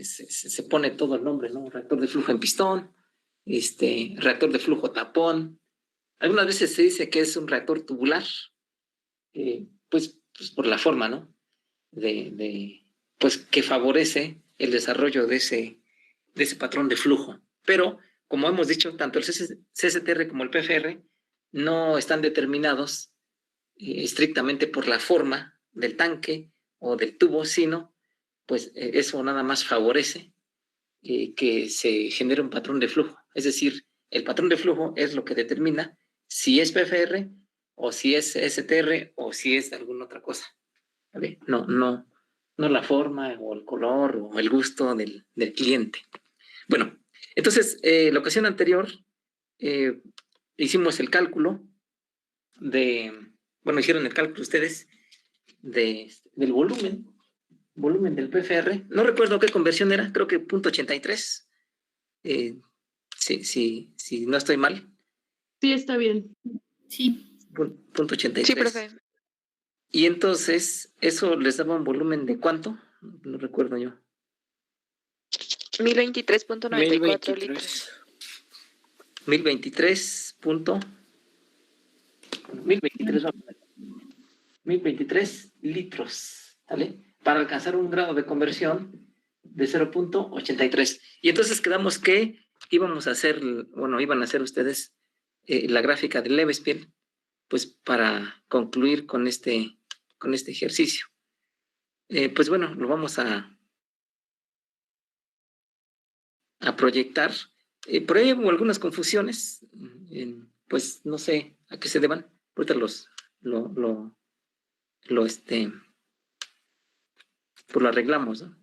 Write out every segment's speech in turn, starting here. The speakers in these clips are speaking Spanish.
se pone todo el nombre, ¿no? Reactor de flujo en pistón, reactor de flujo tapón. Algunas veces se dice que es un reactor tubular, pues por la forma, ¿no? Pues que favorece el desarrollo de ese patrón de flujo. Pero, como hemos dicho, tanto el CSTR como el PFR no están determinados estrictamente por la forma del tanque o del tubo, sino pues eso nada más favorece que se genere un patrón de flujo. Es decir, el patrón de flujo es lo que determina si es PFR o si es STR o si es alguna otra cosa. ¿Vale? No la forma o el color o el gusto del cliente. Bueno, entonces, la ocasión anterior hicimos el cálculo hicieron el cálculo ustedes del volumen del PFR. No recuerdo qué conversión era, creo que .83. Si no estoy mal. Sí, está bien. Sí. .83. Sí, profe. Y entonces, ¿eso les daba un volumen de cuánto? No recuerdo yo. 1023.94 litros. 1023 litros, ¿vale? Para alcanzar un grado de conversión de 0.83. Y entonces quedamos que iban a hacer ustedes la gráfica de Lebespiel, pues para concluir con este ejercicio. Pues bueno, lo vamos a proyectar. Por ahí hubo algunas confusiones, pues no sé a qué se deban. Ahorita pues lo arreglamos, ¿no?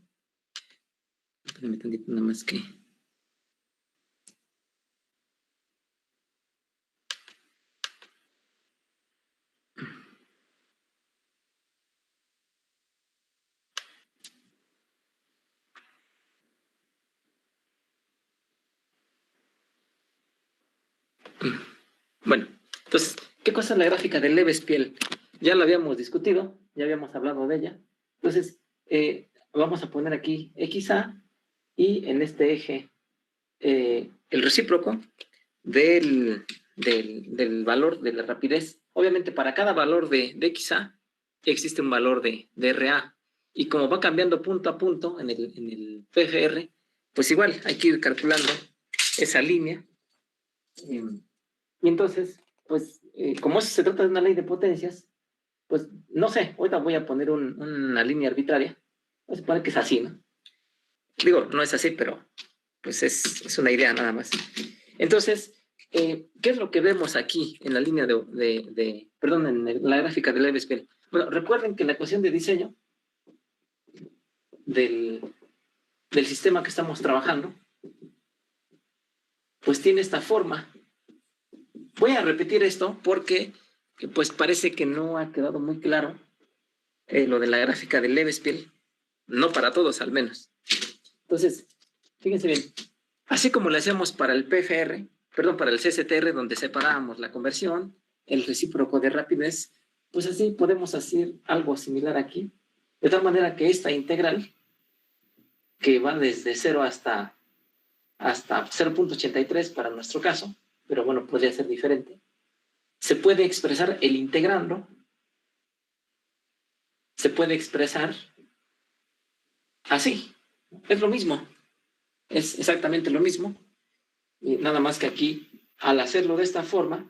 Espérame tantito, nada más que. Bueno, entonces, ¿qué cosa es la gráfica de Lebespiel? Ya la habíamos discutido, ya habíamos hablado de ella. Entonces, vamos a poner aquí XA y en este eje el recíproco del valor de la rapidez. Obviamente, para cada valor de XA existe un valor de RA. Y como va cambiando punto a punto en el PFR, pues igual hay que ir calculando esa línea. Y entonces, pues, como eso se trata de una ley de potencias, pues, no sé, ahorita voy a poner una línea arbitraria. Vamos a suponer que es así, ¿no? Digo, no es así, pero pues es una idea nada más. Entonces, ¿qué es lo que vemos aquí en la línea en la gráfica de Lebespiel? Bueno, recuerden que la ecuación de diseño del sistema que estamos trabajando, pues tiene esta forma. Voy a repetir esto porque pues parece que no ha quedado muy claro lo de la gráfica de Lebespiel, no para todos al menos. Entonces, fíjense bien, así como le hacemos para el para el CSTR, donde separábamos la conversión, el recíproco de rapidez, pues así podemos hacer algo similar aquí, de tal manera que esta integral, que va desde 0 hasta 0.83 para nuestro caso, pero bueno, podría ser diferente, se puede expresar el integrando, se puede expresar así. Es lo mismo, es exactamente lo mismo, y nada más que aquí, al hacerlo de esta forma,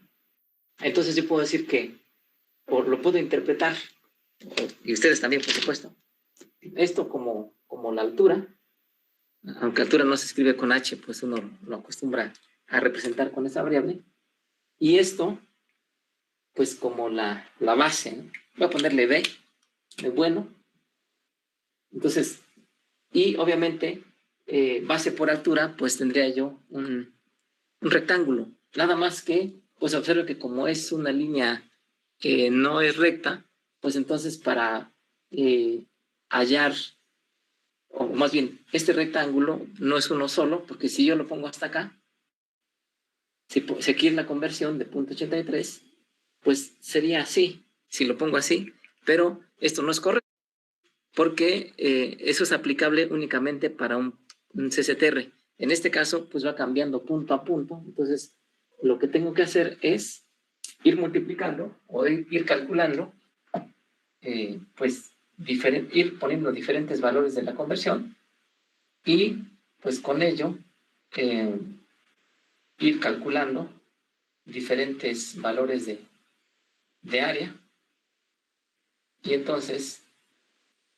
entonces yo puedo decir que, o lo puedo interpretar, y ustedes también, por supuesto, esto como la altura, aunque altura no se escribe con H, pues uno lo acostumbra a representar con esa variable, y esto, pues como la base, ¿no? Voy a ponerle B, de bueno. Entonces, y obviamente, base por altura, pues tendría yo un rectángulo. Nada más que, pues observo que como es una línea que no es recta, pues entonces para hallar, o más bien, este rectángulo no es uno solo, porque si yo lo pongo hasta acá, si aquí es la conversión de 0.83, pues sería así, si lo pongo así, pero esto no es correcto, porque eso es aplicable únicamente para un CCTR. En este caso, pues va cambiando punto a punto. Entonces, lo que tengo que hacer es ir multiplicando o ir calculando, pues ir poniendo diferentes valores de la conversión y pues con ello ir calculando diferentes valores de área. Y entonces,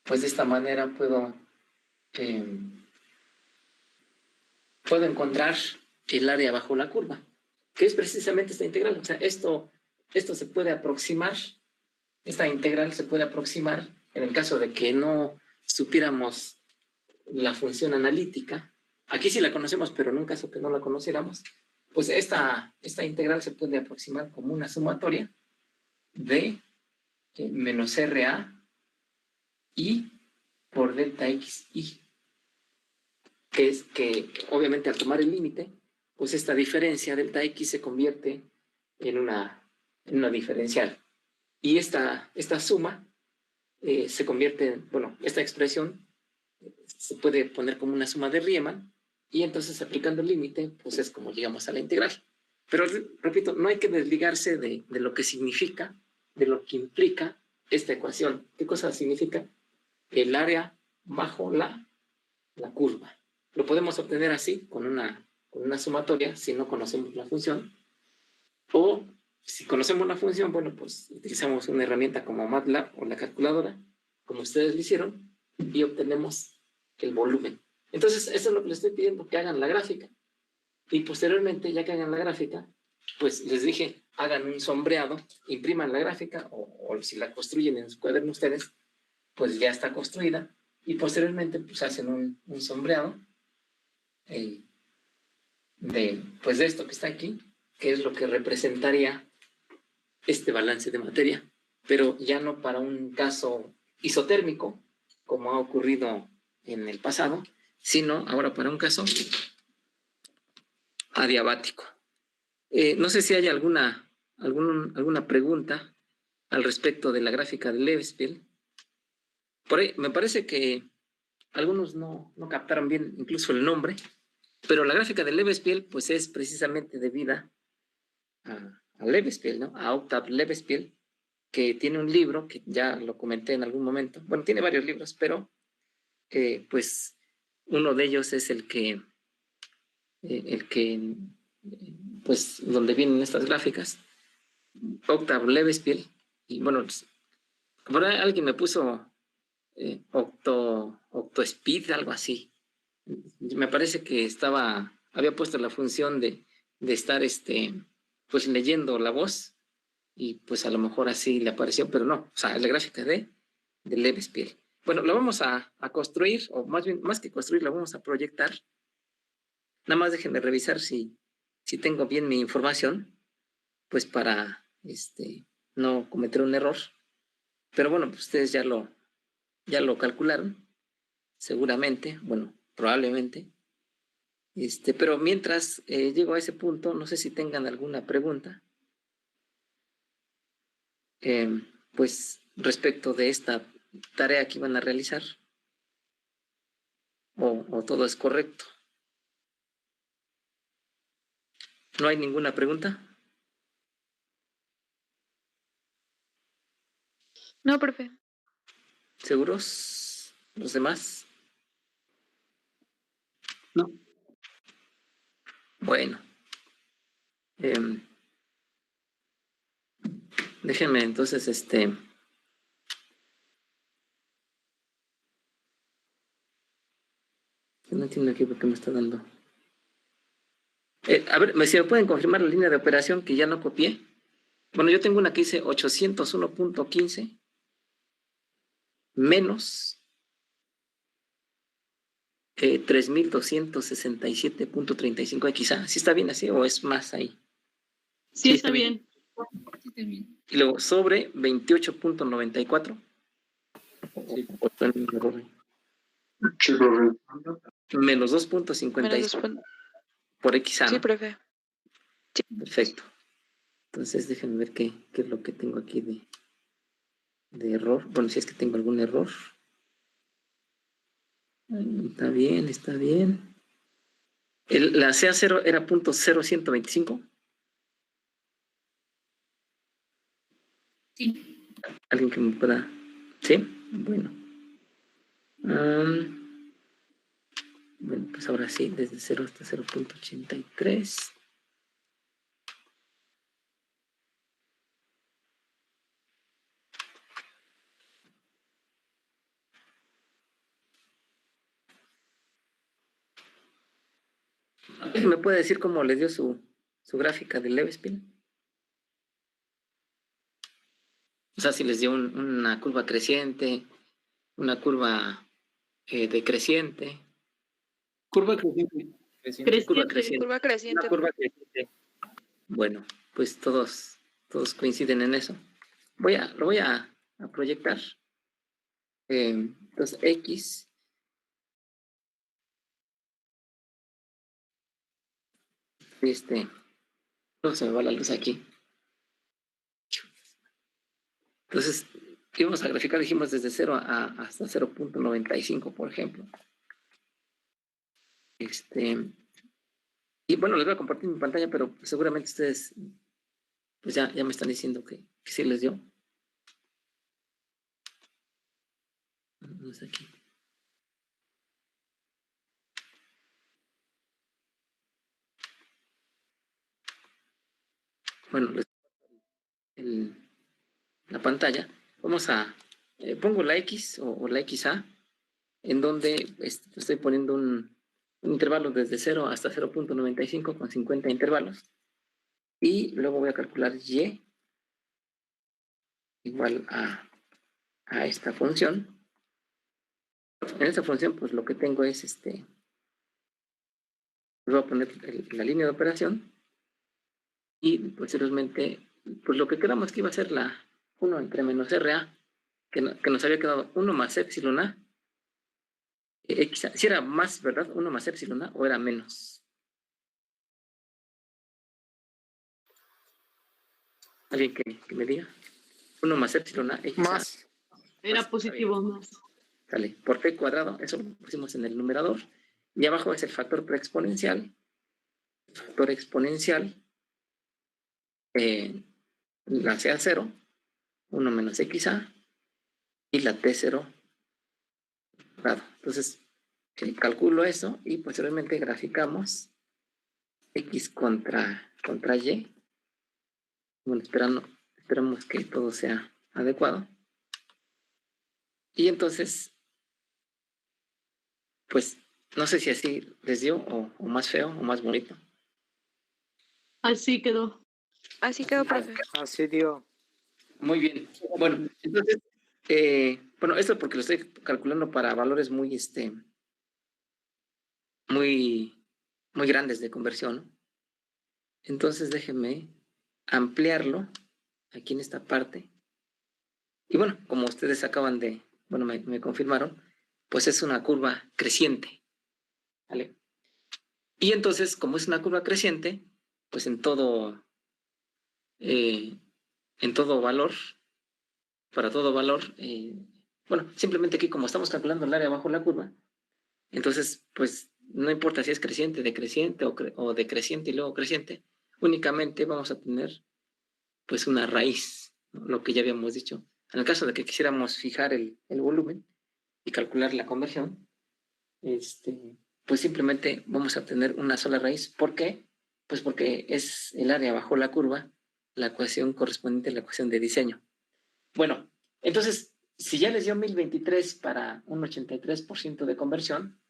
pues de esta manera puedo encontrar el área bajo la curva, que es precisamente esta integral. O sea, esto se puede aproximar, esta integral se puede aproximar en el caso de que no supiéramos la función analítica. Aquí sí la conocemos, pero en un caso que no la conociéramos, pues esta integral se puede aproximar como una sumatoria de menos RA y por delta XI, que es que obviamente al tomar el límite, pues esta diferencia delta X se convierte en una diferencial. Y esta suma se convierte en, bueno, esta expresión se puede poner como una suma de Riemann, y entonces aplicando el límite, pues es como llegamos a la integral. Pero repito, no hay que desligarse de lo que significa, de lo que implica esta ecuación. ¿Qué cosa significa? El área bajo la curva. Lo podemos obtener así, con una sumatoria, si no conocemos la función. O si conocemos la función, bueno, pues utilizamos una herramienta como MATLAB o la calculadora, como ustedes lo hicieron, y obtenemos el volumen. Entonces, eso es lo que les estoy pidiendo, que hagan la gráfica. Y posteriormente, ya que hagan la gráfica, pues les dije, hagan un sombreado, impriman la gráfica, o si la construyen en su cuaderno ustedes, pues ya está construida, y posteriormente pues hacen un sombreado de esto que está aquí, que es lo que representaría este balance de materia, pero ya no para un caso isotérmico, como ha ocurrido en el pasado, sino ahora para un caso adiabático. No sé si hay alguna pregunta al respecto de la gráfica de Lebespiel. Por ahí, me parece que algunos no captaron bien incluso el nombre, pero la gráfica de Lebespiel pues es precisamente debida a Lebespiel, ¿no? A Octave Lebespiel, que tiene un libro que ya lo comenté en algún momento. Bueno, tiene varios libros, pero pues uno de ellos es el que pues donde vienen estas gráficas, Octave Lebespiel. Y bueno, por ahí alguien me puso Octospeed, algo así. Me parece que había puesto la función de estar pues leyendo la voz, y pues a lo mejor así le apareció, pero no, o sea, es la gráfica de Lebespiel. Bueno, lo vamos a construir, o más bien, más que construir, lo vamos a proyectar. Nada más déjenme revisar si tengo bien mi información, pues para no cometer un error. Pero bueno, pues ustedes ya lo calcularon, seguramente, bueno, probablemente. Pero mientras llego a ese punto, no sé si tengan alguna pregunta, pues respecto de esta tarea que iban a realizar, o todo es correcto. ¿No hay ninguna pregunta? No, profe. ¿Seguros? ¿Los demás? No. Bueno. Déjenme entonces, no entiendo aquí por qué me está dando. A ver, si me pueden confirmar la línea de operación que ya no copié. Bueno, yo tengo una que dice 801.15 menos 3.267.35. Quizá, ¿sí está bien así o es más ahí? Sí, está bien. Sí, está bien. Y luego sobre 28.94. Sí. Menos 2.56 por XA, Sí, ¿no? profe. Perfecto. Entonces déjenme ver qué es lo que tengo aquí de error. Bueno, si es que tengo algún error. Está bien, está bien. La CA0 era .0125. Sí. ¿Alguien que me pueda? ¿Sí? Bueno. Bueno, pues ahora sí, desde 0 hasta 0.83. ¿Me puede decir cómo les dio su gráfica del Levespin? O sea, si les dio una curva creciente, una curva decreciente. Curva creciente. Curva creciente. Curva creciente. Una curva creciente. Bueno, pues todos coinciden en eso. Lo voy a proyectar. Entonces, X. No se me va la luz aquí. Entonces, íbamos a graficar, dijimos, desde 0 hasta 0.95, por ejemplo. Y bueno, les voy a compartir mi pantalla, pero seguramente ustedes pues ya me están diciendo que sí les dio. Vamos aquí. Bueno, la pantalla. Vamos a... pongo la X o la XA, en donde estoy poniendo un intervalo desde 0 hasta 0.95 con 50 intervalos. Y luego voy a calcular Y igual a esta función. En esta función, pues lo que tengo es voy a poner la línea de operación y posteriormente, pues lo que quedamos que iba a ser la 1 entre menos RA, que nos había quedado 1 más epsilon A. Si era más, ¿verdad? 1 más epsilon A o era menos. ¿Alguien que me diga? 1 más epsilon A, X. Más. Era positivo más. Sale, por P cuadrado, eso lo pusimos en el numerador. Y abajo es el factor preexponencial. El factor exponencial, la CA0, 1 menos XA, y la T0. Entonces, calculo eso y posteriormente graficamos X contra Y. Bueno, esperamos que todo sea adecuado. Y entonces, pues, no sé si así les dio o más feo o más bonito. Así quedó. Así quedó, profe. Así dio. Muy bien. Bueno, entonces, bueno, esto porque lo estoy calculando para valores muy, muy grandes de conversión, ¿no? Entonces, déjenme ampliarlo aquí en esta parte. Y bueno, como ustedes acaban de, bueno, me confirmaron, pues es una curva creciente. ¿Vale? Y entonces, como es una curva creciente, pues en todo valor, para todo valor, bueno, simplemente aquí como estamos calculando el área bajo la curva, entonces, pues no importa si es creciente, decreciente o decreciente y luego creciente, únicamente vamos a tener pues una raíz, ¿no? Lo que ya habíamos dicho. En el caso de que quisiéramos fijar el volumen y calcular la conversión, pues simplemente vamos a obtener una sola raíz. ¿Por qué? Pues porque es el área bajo la curva, la ecuación correspondiente a la ecuación de diseño. Bueno, entonces, si ya les dio 1023 para un 83% de conversión,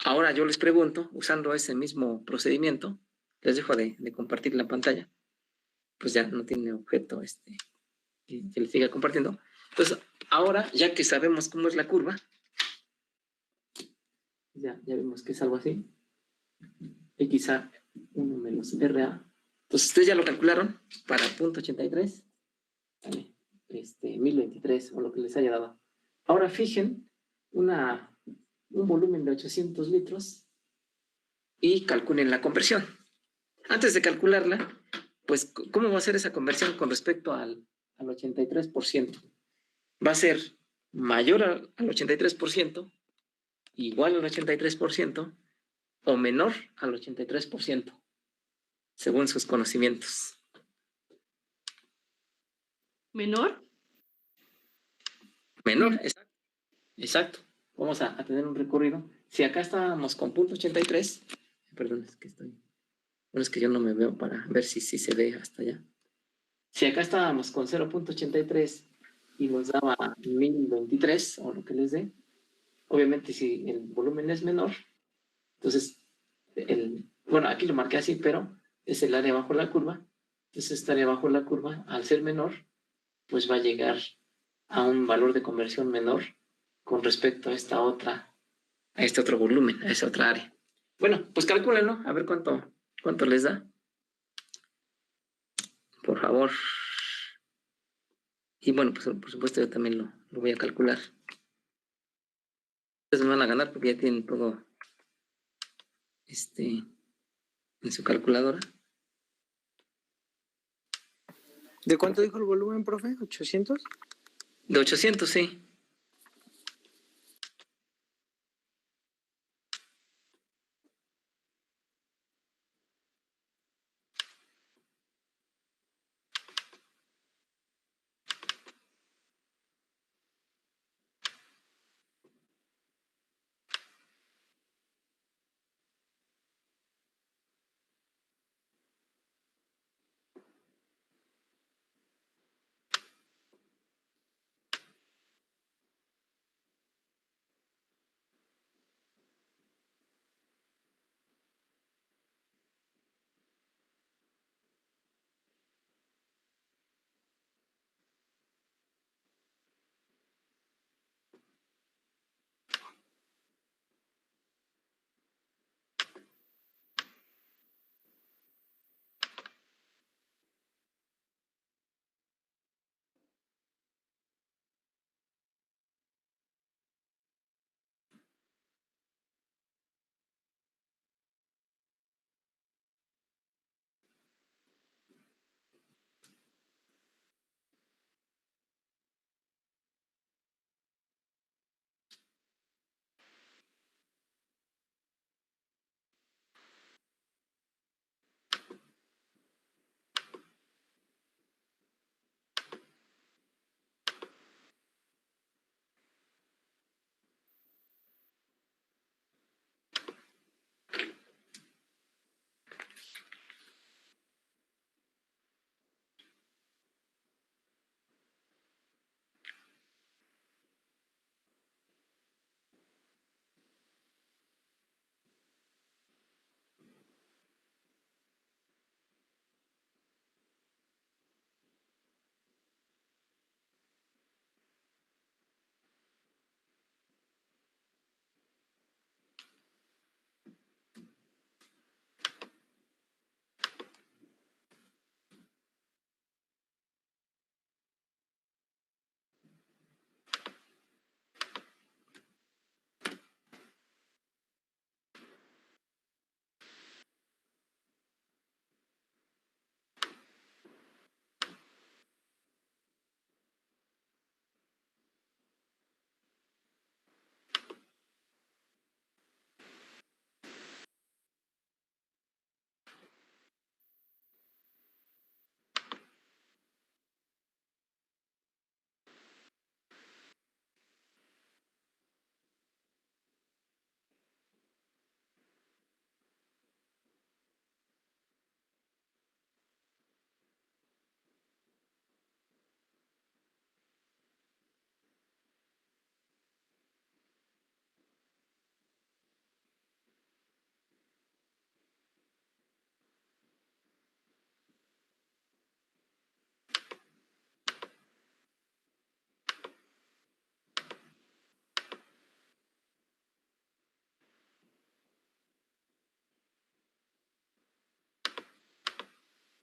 ahora yo les pregunto, usando ese mismo procedimiento, les dejo de compartir la pantalla, pues ya no tiene objeto que les siga compartiendo. Entonces, ahora, ya que sabemos cómo es la curva, ya vimos que es algo así, XA 1 menos RA. Entonces, ustedes ya lo calcularon para .83, ¿vale? 1023 o lo que les haya dado. Ahora fijen un volumen de 800 litros y calculen la conversión. Antes de calcularla, pues, ¿cómo va a ser esa conversión con respecto al 83%? Va a ser mayor al 83%, igual al 83% o menor al 83%, según sus conocimientos. ¿Menor? Menor, exacto. Exacto. Vamos a tener un recorrido. Si acá estábamos con punto 83, perdón, es que estoy... Bueno, es que yo no me veo para ver si se ve hasta allá. Si acá estábamos con 0.83 y nos daba 1023 o lo que les dé, obviamente si el volumen es menor, entonces, bueno, aquí lo marqué así, pero es el área bajo la curva. Entonces, esta área bajo la curva, al ser menor, pues va a llegar a un valor de conversión menor con respecto a este otro volumen, a esa otra área. Bueno, pues calcúlenlo, a ver cuánto les da. Por favor. Y bueno, pues por supuesto yo también lo voy a calcular. Ustedes me van a ganar porque ya tienen todo en su calculadora. ¿De cuánto dijo el volumen, profe? ¿800? De 800, sí.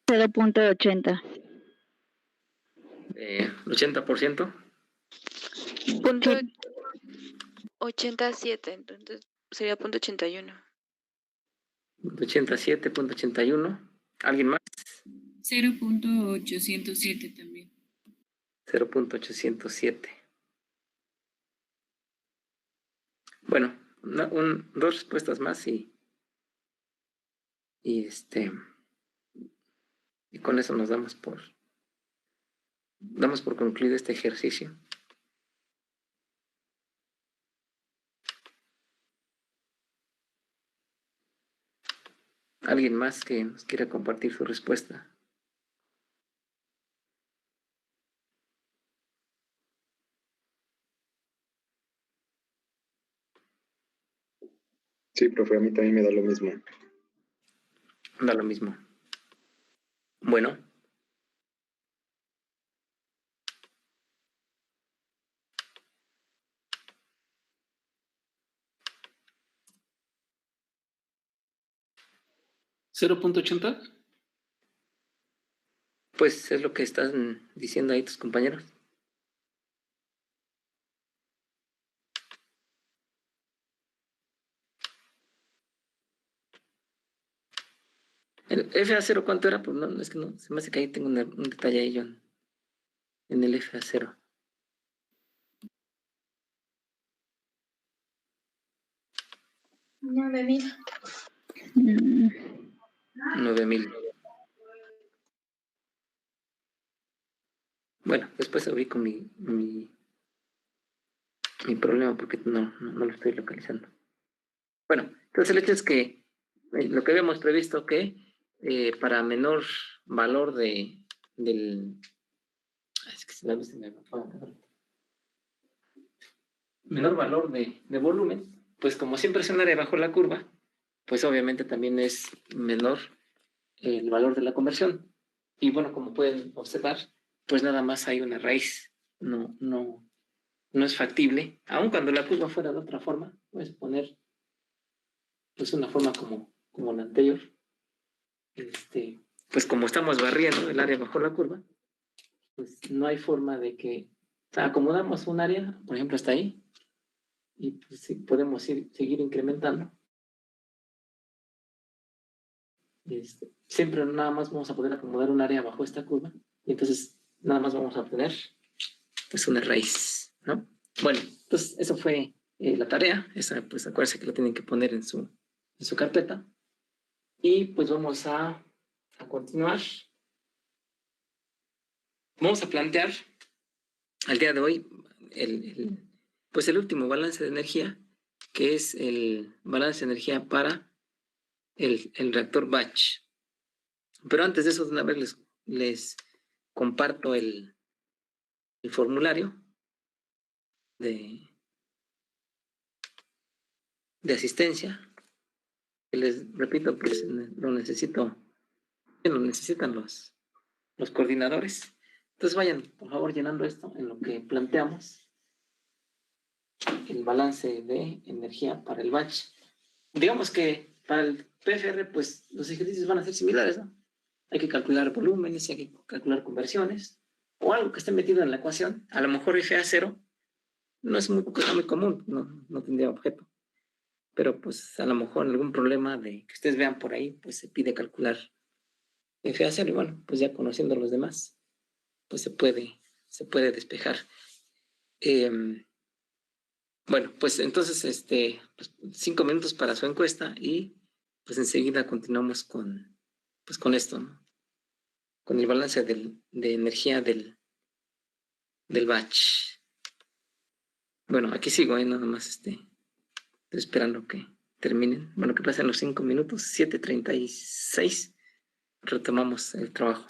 $0.80. 80%. Punto Sí. 87, entonces sería punto 81. 87.81. ¿Alguien más? 0.807 también. 0.807. Bueno, dos respuestas más y y con eso nos damos por concluido este ejercicio. ¿Alguien más que nos quiera compartir su respuesta? Sí, profe, a mí también me da lo mismo. Da lo mismo. Bueno. ¿0.80? Pues es lo que están diciendo ahí tus compañeros. ¿El FA0 cuánto era? Pues no, es que no, se me hace que ahí tengo un detalle ahí yo en el FA0. $9,000. 9,000. Bueno, después ubico mi problema porque no lo estoy localizando. Bueno, entonces el hecho es que lo que habíamos previsto que para menor valor del... Es que se me menor valor de volumen, pues como siempre es un área bajo la curva, pues obviamente también es menor el valor de la conversión. Y bueno, como pueden observar, pues nada más hay una raíz, no es factible, aun cuando la curva fuera de otra forma, puedes poner pues una forma como la anterior. Pues como estamos barriendo el área bajo la curva, pues no hay forma de que, o sea, acomodamos un área, por ejemplo, hasta ahí, y pues sí, podemos seguir incrementando. Siempre nada más vamos a poder acomodar un área bajo esta curva, y entonces nada más vamos a obtener pues una raíz, ¿no? Bueno, entonces eso fue la tarea, esa pues acuérdense que la tienen que poner en su carpeta, y pues vamos a continuar. Vamos a plantear al día de hoy pues el último balance de energía, que es el balance de energía para el reactor batch. Pero antes de eso, de una vez les comparto el formulario de asistencia, que les repito que lo necesitan los coordinadores. Entonces vayan, por favor, llenando esto en lo que planteamos el balance de energía para el batch. Digamos que para el PFR, pues los ejercicios van a ser similares, ¿no? Hay que calcular volúmenes, hay que calcular conversiones, o algo que esté metido en la ecuación. A lo mejor FA0 no es cosa muy común, no tendría objeto. Pero pues a lo mejor algún problema de que ustedes vean por ahí, pues se pide calcular FA0 y bueno, pues ya conociendo a los demás, pues se puede despejar. Bueno, pues entonces, pues 5 minutos para su encuesta y pues enseguida continuamos con esto, ¿no? Con el balance de energía del batch. Bueno, aquí sigo, nada más estoy esperando que terminen. Bueno, que pasen los 5 minutos, 7:36, retomamos el trabajo.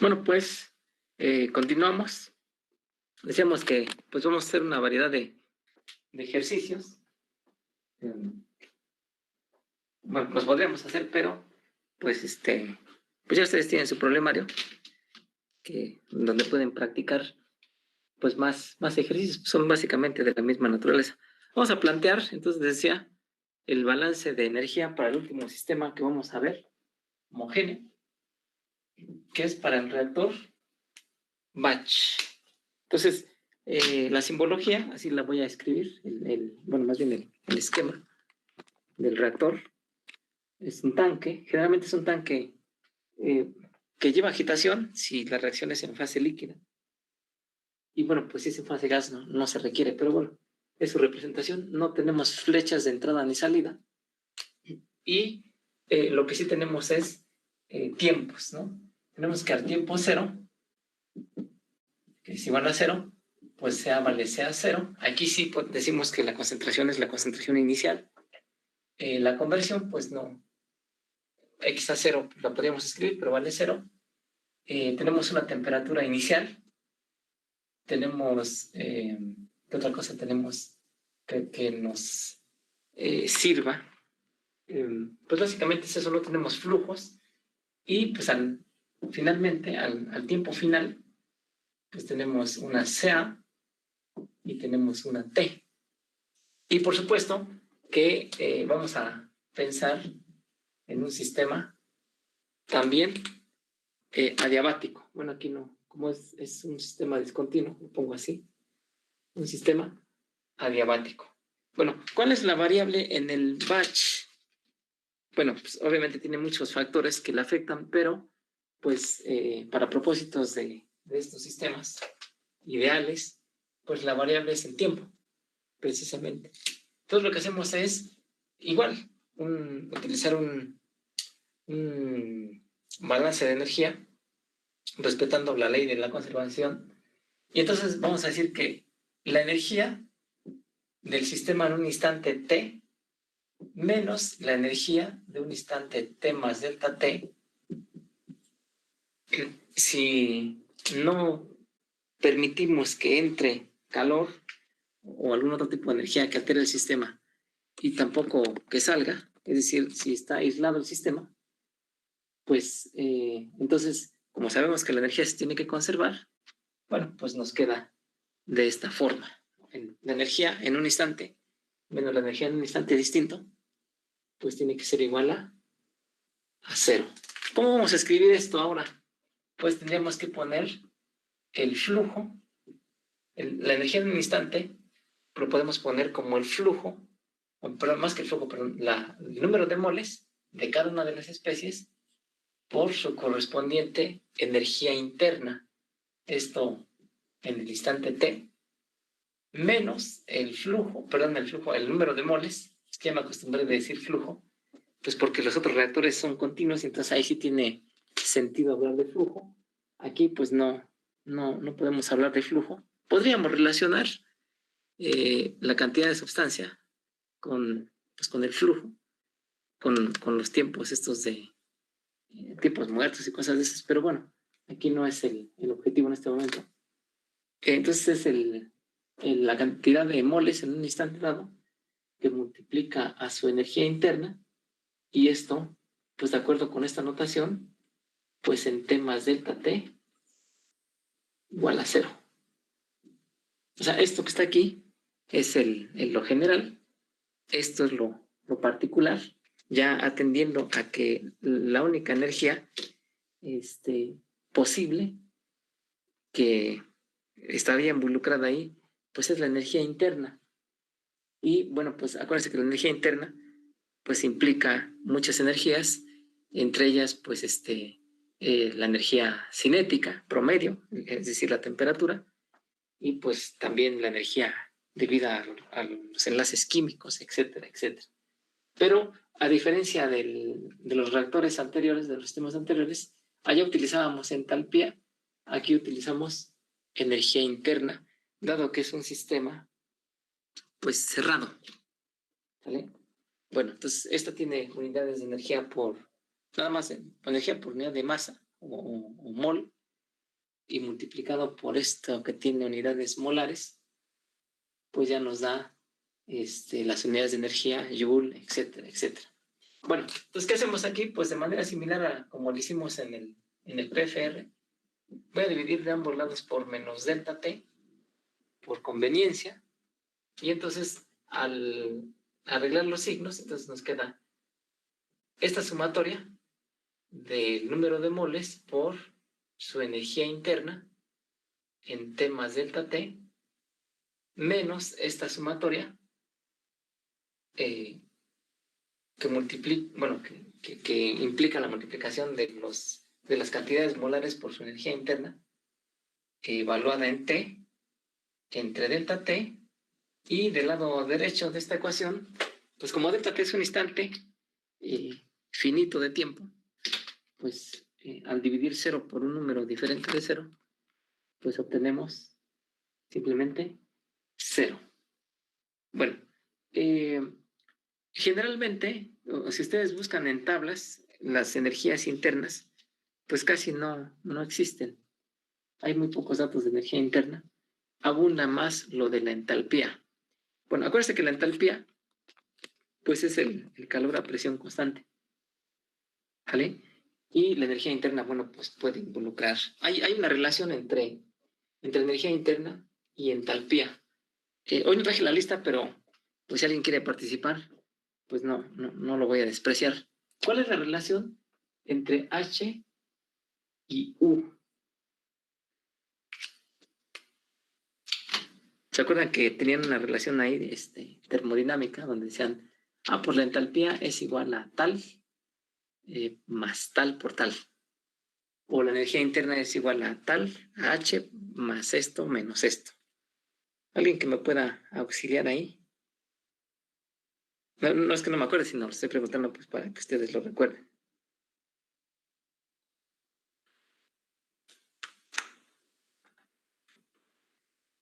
Bueno, pues continuamos. Decíamos que pues vamos a hacer una variedad de ejercicios. Bueno, los podríamos hacer, pero pues pues ya ustedes tienen su problemario, donde pueden practicar pues más ejercicios, son básicamente de la misma naturaleza. Vamos a plantear, entonces decía, el balance de energía para el último sistema que vamos a ver, homogéneo, que es para el reactor batch. Entonces, la simbología, así la voy a escribir, bueno, más bien el esquema del reactor. Es un tanque, generalmente es un tanque que lleva agitación si la reacción es en fase líquida. Y bueno, pues si es en fase gas no se requiere, pero bueno, es su representación. No tenemos flechas de entrada ni salida. Y lo que sí tenemos es tiempos, ¿no? Tenemos que al tiempo cero, que es igual a cero, pues sea vale sea cero. Aquí sí pues, decimos que la concentración es la concentración inicial. La conversión, pues no. X a cero la podríamos escribir, pero vale cero. Tenemos una temperatura inicial. Tenemos, ¿qué otra cosa tenemos que nos sirva? Pues básicamente es eso, no tenemos flujos. Y pues finalmente, al tiempo final, pues tenemos una CA y tenemos una T. Y por supuesto que vamos a pensar en un sistema también adiabático. Bueno, aquí no, como es un sistema discontinuo, lo pongo así, un sistema adiabático. Bueno, ¿cuál es la variable en el batch? Bueno, pues obviamente tiene muchos factores que le afectan, pero pues para propósitos de estos sistemas ideales, pues la variable es el tiempo, precisamente. Entonces lo que hacemos es igual, utilizar un balance de energía respetando la ley de la conservación. Y entonces vamos a decir que la energía del sistema en un instante t menos la energía de un instante t más delta t, si no permitimos que entre calor o algún otro tipo de energía que altere el sistema y tampoco que salga, es decir, si está aislado el sistema, pues entonces, como sabemos que la energía se tiene que conservar, bueno, pues nos queda de esta forma. La energía en un instante, menos la energía en un instante distinto, pues tiene que ser igual a cero. ¿Cómo vamos a escribir esto ahora? Pues tendríamos que poner el flujo, la energía en un instante, lo podemos poner como el flujo, pero más que el flujo, perdón, el número de moles de cada una de las especies por su correspondiente energía interna. Esto en el instante t, menos el flujo, perdón, el número de moles, es que ya me acostumbré de decir flujo, pues porque los otros reactores son continuos, entonces ahí sí tiene sentido hablar de flujo. Aquí pues no podemos hablar de flujo. Podríamos relacionar la cantidad de sustancia con el flujo, con los tiempos estos de tiempos muertos y cosas de esas, pero bueno, aquí no es el objetivo en este momento. Entonces es la cantidad de moles en un instante dado que multiplica a su energía interna, y esto, pues de acuerdo con esta notación, pues en T más delta T igual a cero. O sea, esto que está aquí es lo general, esto es lo particular, ya atendiendo a que la única energía posible que estaría involucrada ahí, pues es la energía interna. Y bueno, pues acuérdense que la energía interna pues implica muchas energías, entre ellas pues la energía cinética promedio, es decir, la temperatura, y pues también la energía debida a los enlaces químicos, etcétera, etcétera. Pero a diferencia de los reactores anteriores, de los sistemas anteriores, allá utilizábamos entalpía, aquí utilizamos energía interna, dado que es un sistema pues cerrado. ¿Vale? Bueno, entonces esta tiene unidades de energía nada más energía por unidad de masa o mol, y multiplicado por esto que tiene unidades molares, pues ya nos da las unidades de energía, Joule, etcétera, etcétera. Bueno, entonces, ¿qué hacemos aquí? Pues de manera similar a como lo hicimos en el PFR, voy a dividir de ambos lados por menos delta T, por conveniencia, y entonces al arreglar los signos, entonces nos queda esta sumatoria del número de moles por su energía interna en T más delta T, menos esta sumatoria que implica la multiplicación de las cantidades molares por su energía interna, evaluada en T, entre delta T, y del lado derecho de esta ecuación, pues como delta T es un instante finito de tiempo, pues al dividir 0 por un número diferente de 0, pues obtenemos simplemente 0. Bueno, generalmente, si ustedes buscan en tablas, las energías internas, pues casi no existen. Hay muy pocos datos de energía interna. Abunda más lo de la entalpía. Bueno, acuérdense que la entalpía, pues es el calor a presión constante. ¿Vale? Y la energía interna, bueno, pues puede involucrar. Hay una relación entre energía interna y entalpía. Hoy no traje la lista, pero pues si alguien quiere participar, pues no lo voy a despreciar. ¿Cuál es la relación entre H y U? ¿Se acuerdan que tenían una relación ahí termodinámica donde decían, pues la entalpía es igual a tal más tal por tal? O la energía interna es igual a tal, a H más esto menos esto. ¿Alguien que me pueda auxiliar ahí? No es que no me acuerde, sino lo estoy preguntando pues para que ustedes lo recuerden.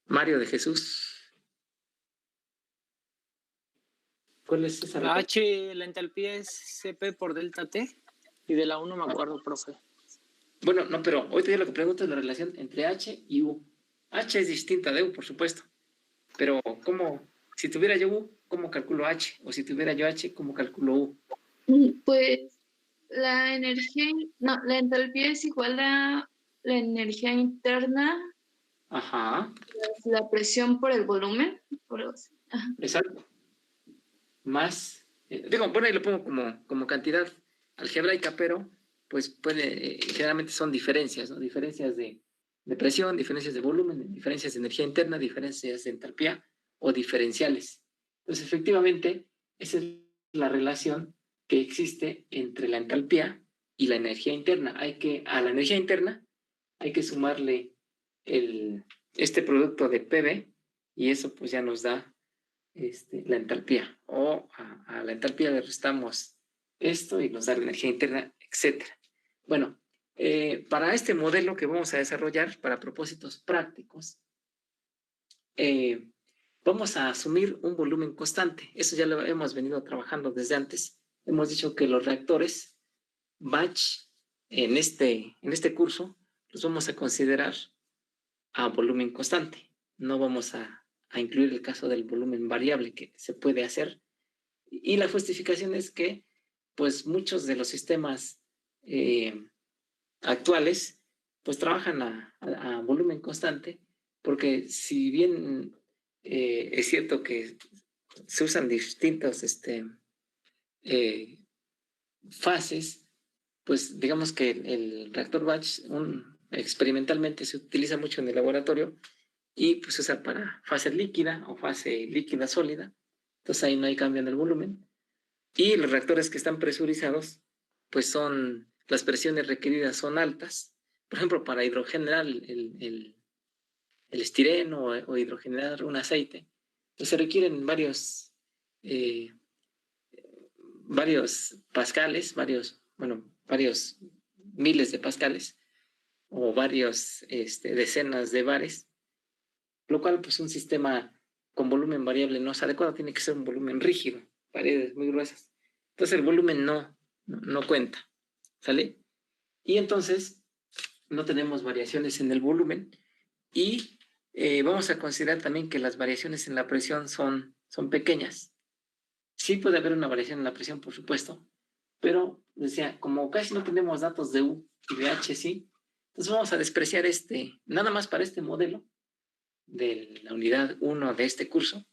Mario de Jesús. ¿Cuál es esa La relación? H, la entalpía es CP por delta T. Y de la U no me acuerdo, profe. Bueno, no, pero hoy te lo que pregunto es la relación entre H y U. H es distinta de U, por supuesto. Pero, si tuviera yo U, ¿cómo calculo H? O si tuviera yo H, ¿cómo calculo U? Pues la entalpía es igual a la energía interna, Ajá, la presión por el volumen. exacto. Más, bueno, ahí lo pongo como cantidad algebraica, pero pues generalmente son diferencias, ¿no? Diferencias de presión, diferencias de volumen, diferencias de energía interna, diferencias de entalpía o diferenciales. Entonces, efectivamente, esa es la relación que existe entre la entalpía y la energía interna. A la energía interna hay que sumarle este producto de PV y eso pues ya nos da la entalpía, o a la entalpía le restamos esto y nos da la energía interna, etc. Bueno, para este modelo que vamos a desarrollar para propósitos prácticos, vamos a asumir un volumen constante. Eso ya lo hemos venido trabajando desde antes. Hemos dicho que los reactores batch en este curso los vamos a considerar a volumen constante. No vamos a incluir el caso del volumen variable que se puede hacer. Y la justificación es que, pues, muchos de los sistemas actuales, pues, trabajan a volumen constante, porque si bien es cierto que se usan distintos fases, pues, digamos que el reactor batch experimentalmente se utiliza mucho en el laboratorio y pues se usa para fase líquida o fase líquida sólida. Entonces ahí no hay cambio en el volumen. Y los reactores que están presurizados, pues las presiones requeridas son altas. Por ejemplo, para hidrogenar el estireno o hidrogenar un aceite, pues se requieren varios pascales, varios miles de pascales o varios decenas de bares, lo cual pues un sistema con volumen variable no es adecuado, tiene que ser un volumen rígido, paredes muy gruesas. Entonces el volumen no cuenta, ¿sale? Y entonces, no tenemos variaciones en el volumen y vamos a considerar también que las variaciones en la presión son pequeñas. Sí puede haber una variación en la presión, por supuesto, pero decía, como casi no tenemos datos de U y de H, sí, entonces vamos a despreciar nada más para este modelo de la unidad 1 de este curso,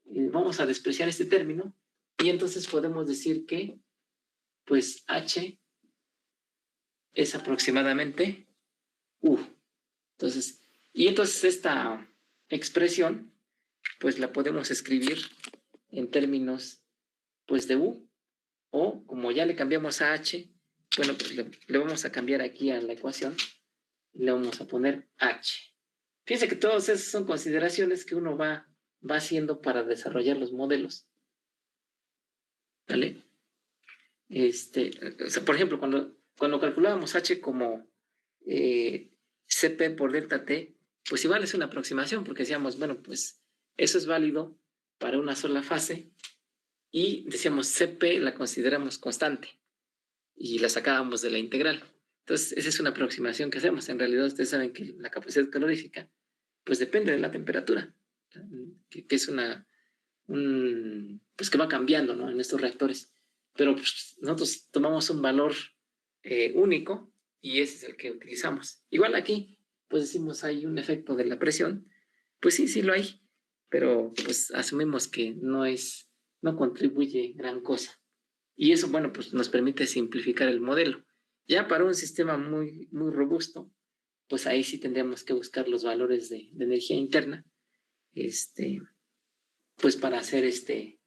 vamos a despreciar este término y entonces podemos decir que pues H es aproximadamente U. Entonces esta expresión pues la podemos escribir en términos pues de U, o como ya le cambiamos a H, bueno, pues le vamos a cambiar aquí a la ecuación y le vamos a poner H. Fíjense que todas esas son consideraciones que uno va haciendo para desarrollar los modelos. ¿Vale? O sea, por ejemplo, cuando calculábamos H como CP por delta T, pues igual es una aproximación, porque decíamos, bueno, pues eso es válido para una sola fase, y decíamos CP la consideramos constante, y la sacábamos de la integral. Entonces, esa es una aproximación que hacemos. En realidad, ustedes saben que la capacidad calorífica, pues depende de la temperatura, que es pues que va cambiando, ¿no? En estos reactores. Pero pues, nosotros tomamos un valor único y ese es el que utilizamos. Igual aquí, pues decimos hay un efecto de la presión. Pues sí, sí lo hay, pero pues asumimos que no contribuye gran cosa. Y eso, bueno, pues nos permite simplificar el modelo. Ya para un sistema muy, muy robusto, pues ahí sí tendríamos que buscar los valores de energía interna, pues para hacer este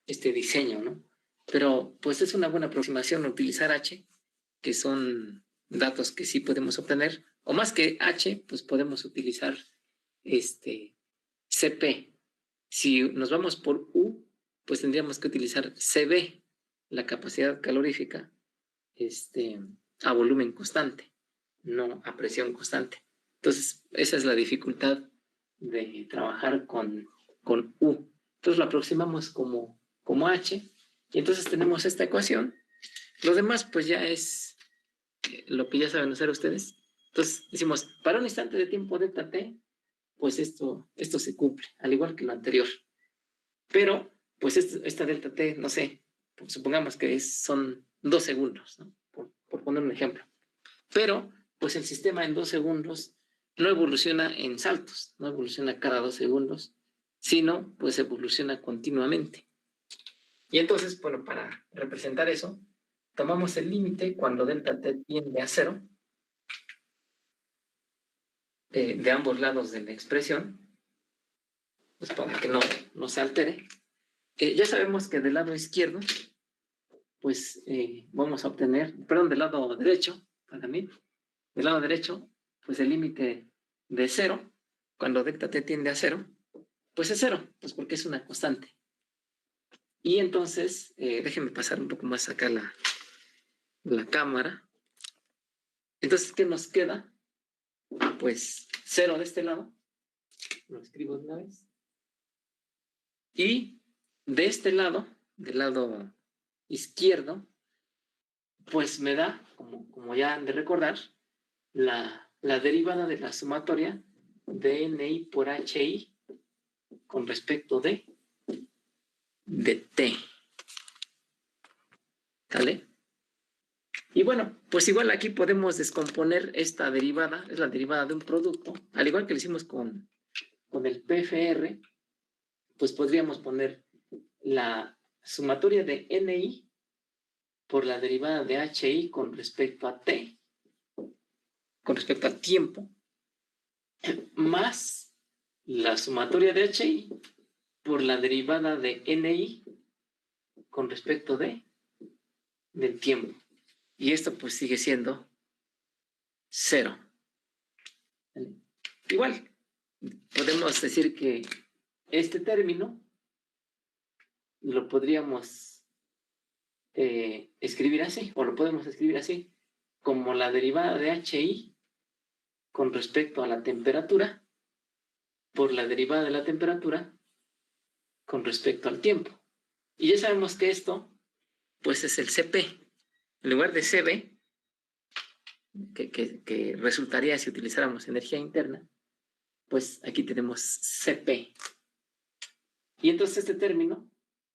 diseño, ¿no? Pero pues es una buena aproximación utilizar H, que son datos que sí podemos obtener, o más que H, pues podemos utilizar CP. Si nos vamos por U, pues tendríamos que utilizar CB, la capacidad calorífica, a volumen constante, no a presión constante. Entonces, esa es la dificultad de trabajar con U. Entonces lo aproximamos como H, y entonces tenemos esta ecuación. Lo demás, pues ya es lo que ya saben hacer ustedes. Entonces decimos, para un instante de tiempo delta T, pues esto se cumple, al igual que lo anterior. Pero, pues esta delta T, no sé, pues supongamos que son 2 segundos, ¿no? Por poner un ejemplo. Pero, pues el sistema en 2 segundos no evoluciona en saltos, no evoluciona cada 2 segundos, sino pues evoluciona continuamente. Y entonces, bueno, para representar eso, tomamos el límite cuando delta T tiende a 0, de ambos lados de la expresión, pues para que no se altere. Ya sabemos que del lado izquierdo, pues vamos a obtener, perdón, del lado derecho, para mí, del lado derecho, pues el límite de 0, cuando delta T tiende a 0, pues es 0, pues porque es una constante. Y entonces, déjenme pasar un poco más acá la cámara. Entonces, ¿qué nos queda? Pues 0 de este lado, lo escribo de una vez. Y de este lado, del lado izquierdo, pues me da, como ya han de recordar, la derivada de la sumatoria de NI por HI con respecto de T. ¿Vale? Y bueno, pues igual aquí podemos descomponer esta derivada, es la derivada de un producto, al igual que lo hicimos con el PFR, pues podríamos poner la sumatoria de NI por la derivada de HI con respecto a T, con respecto al tiempo, más la sumatoria de HI por la derivada de NI con respecto del tiempo. Y esto pues sigue siendo 0. Igual, podemos decir que este término lo podríamos escribir así, o lo podemos escribir así, como la derivada de HI con respecto a la temperatura por la derivada de la temperatura con respecto al tiempo. Y ya sabemos que esto, pues es el CP. En lugar de CB, que resultaría si utilizáramos energía interna, pues aquí tenemos CP. Y entonces este término,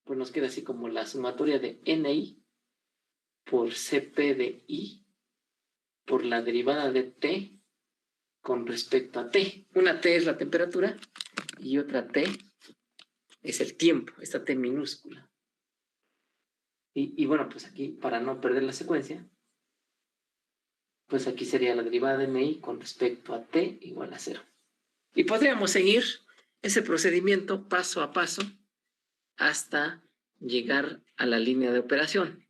pues nos queda así como la sumatoria de NI por CP de I por la derivada de T con respecto a T. Una T es la temperatura y otra T es el tiempo, esta T minúscula. Y bueno, pues aquí, para no perder la secuencia, pues aquí sería la derivada de NI con respecto a T igual a 0. Y podríamos seguir ese procedimiento paso a paso hasta llegar a la línea de operación.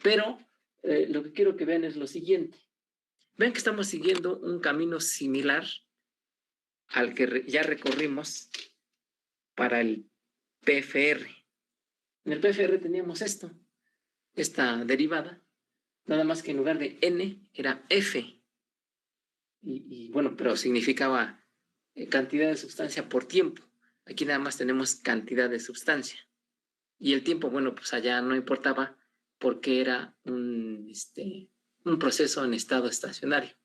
Pero lo que quiero que vean es lo siguiente. Ven que estamos siguiendo un camino similar al que ya recorrimos para el PFR. En el PFR teníamos esta derivada, nada más que en lugar de N era F. Y bueno, pero significaba cantidad de sustancia por tiempo. Aquí nada más tenemos cantidad de sustancia. Y el tiempo, bueno, pues allá no importaba porque era un proceso en estado estacionario.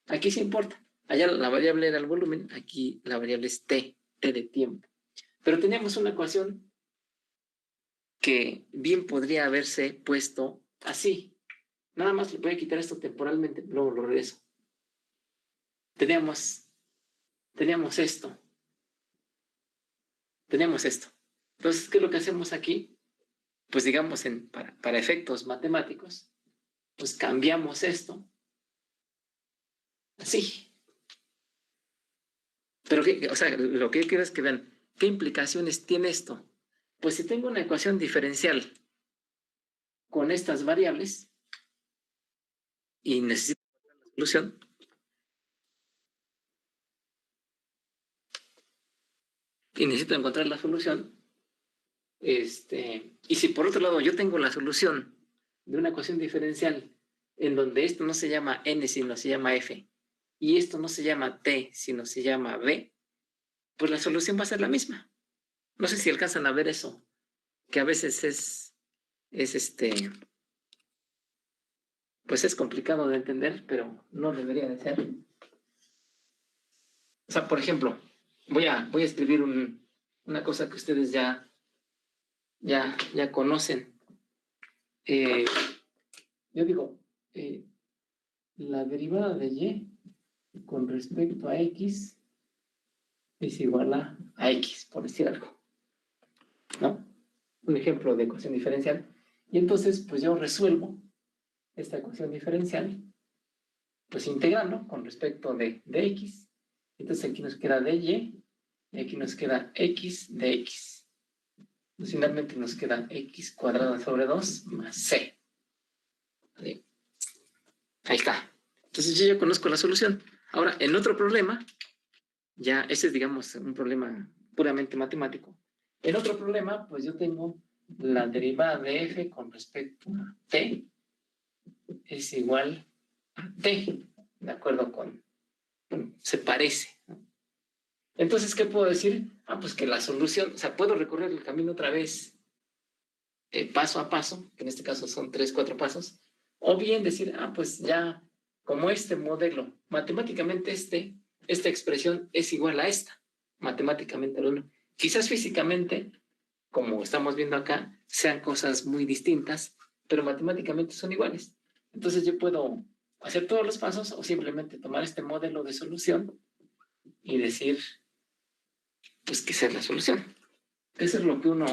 Aquí sí importa. Allá la variable era el volumen, aquí la variable es T de tiempo. Pero teníamos una ecuación que bien podría haberse puesto así. Nada más le voy a quitar esto temporalmente, luego lo regreso. Teníamos esto. Entonces, ¿qué es lo que hacemos aquí? Pues digamos, para efectos matemáticos, pues cambiamos esto así. Pero, lo que yo quiero es que vean, ¿qué implicaciones tiene esto? Pues si tengo una ecuación diferencial con estas variables y necesito encontrar la solución, y si por otro lado yo tengo la solución de una ecuación diferencial en donde esto no se llama N, sino se llama F, y esto no se llama T, sino se llama B, pues la solución va a ser la misma. No sé si alcanzan a ver eso, que a veces pues es complicado de entender, pero no debería de ser. O sea, por ejemplo, voy a escribir una cosa que ustedes ya conocen. Yo digo, la derivada de Y con respecto a X es igual a X, por decir algo, ¿no? Un ejemplo de ecuación diferencial. Y entonces, pues yo resuelvo esta ecuación diferencial, pues integrando con respecto de X. Entonces aquí nos queda dy y aquí nos queda X de X. Pues finalmente nos queda X cuadrada sobre 2 más C. ¿Vale? Ahí está. Entonces yo ya conozco la solución. Ahora, en otro problema, ya ese es, digamos, un problema puramente matemático. En otro problema, pues yo tengo la derivada de f con respecto a t es igual a t, de acuerdo con, bueno, se parece, ¿no? Entonces, ¿qué puedo decir? Pues que la solución, o sea, puedo recorrer el camino otra vez paso a paso, que en este caso son 3, 4 pasos, o bien decir, pues ya, como este modelo, matemáticamente esta expresión es igual a esta, matemáticamente al 1. Quizás físicamente, como estamos viendo acá, sean cosas muy distintas, pero matemáticamente son iguales. Entonces yo puedo hacer todos los pasos o simplemente tomar este modelo de solución y decir, pues que esa es la solución. Eso es lo que uno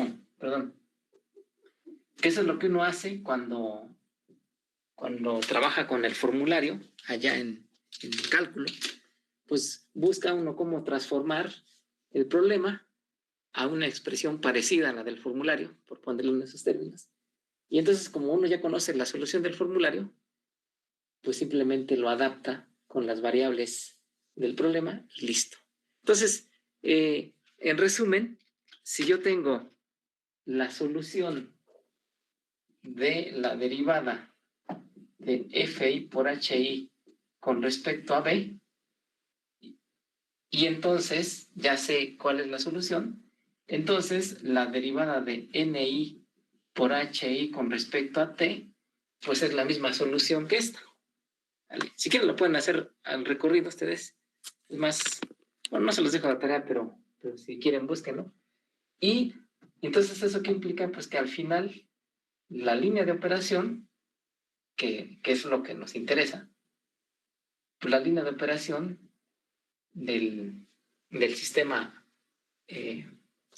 hace cuando trabaja con el formulario allá en cálculo, pues busca uno cómo transformar el problema a una expresión parecida a la del formulario, por ponerlo en esos términos. Y entonces, como uno ya conoce la solución del formulario, pues simplemente lo adapta con las variables del problema y listo. Entonces, en resumen, si yo tengo la solución de la derivada de fi por hi con respecto a b, y entonces ya sé cuál es la solución, entonces la derivada de ni por hi con respecto a t, pues es la misma solución que esta. ¿vale? Si quieren lo pueden hacer al recorrido ustedes. Es más, bueno, no se los dejo de tarea, pero si quieren, búsquenlo. Y entonces, ¿eso qué implica? Pues que al final la línea de operación, que es lo que nos interesa, pues la línea de operación del sistema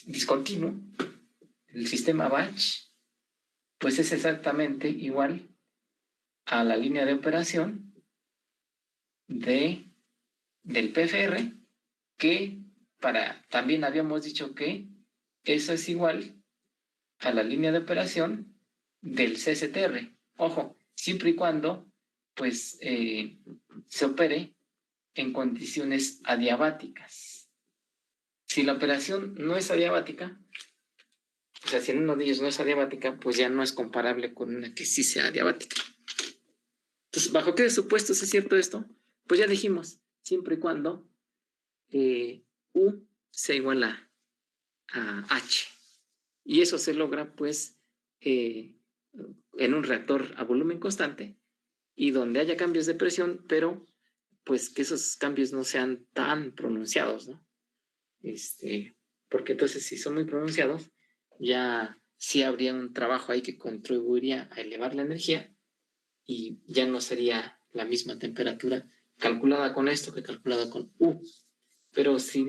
discontinuo, el sistema batch, pues es exactamente igual a la línea de operación del PFR, que también habíamos dicho que eso es igual a la línea de operación del CSTR. Ojo, siempre y cuando pues se opere en condiciones adiabáticas. Si la operación no es adiabática, o sea, si en uno de ellos no es adiabática, pues ya no es comparable con una que sí sea adiabática. Entonces, ¿bajo qué supuestos es cierto esto? Pues ya dijimos, siempre y cuando U sea igual a H. Y eso se logra, pues, en un reactor a volumen constante y donde haya cambios de presión, pero pues que esos cambios no sean tan pronunciados, ¿no? Porque entonces si son muy pronunciados, ya sí habría un trabajo ahí que contribuiría a elevar la energía y ya no sería la misma temperatura calculada con esto que calculada con U. Pero sí,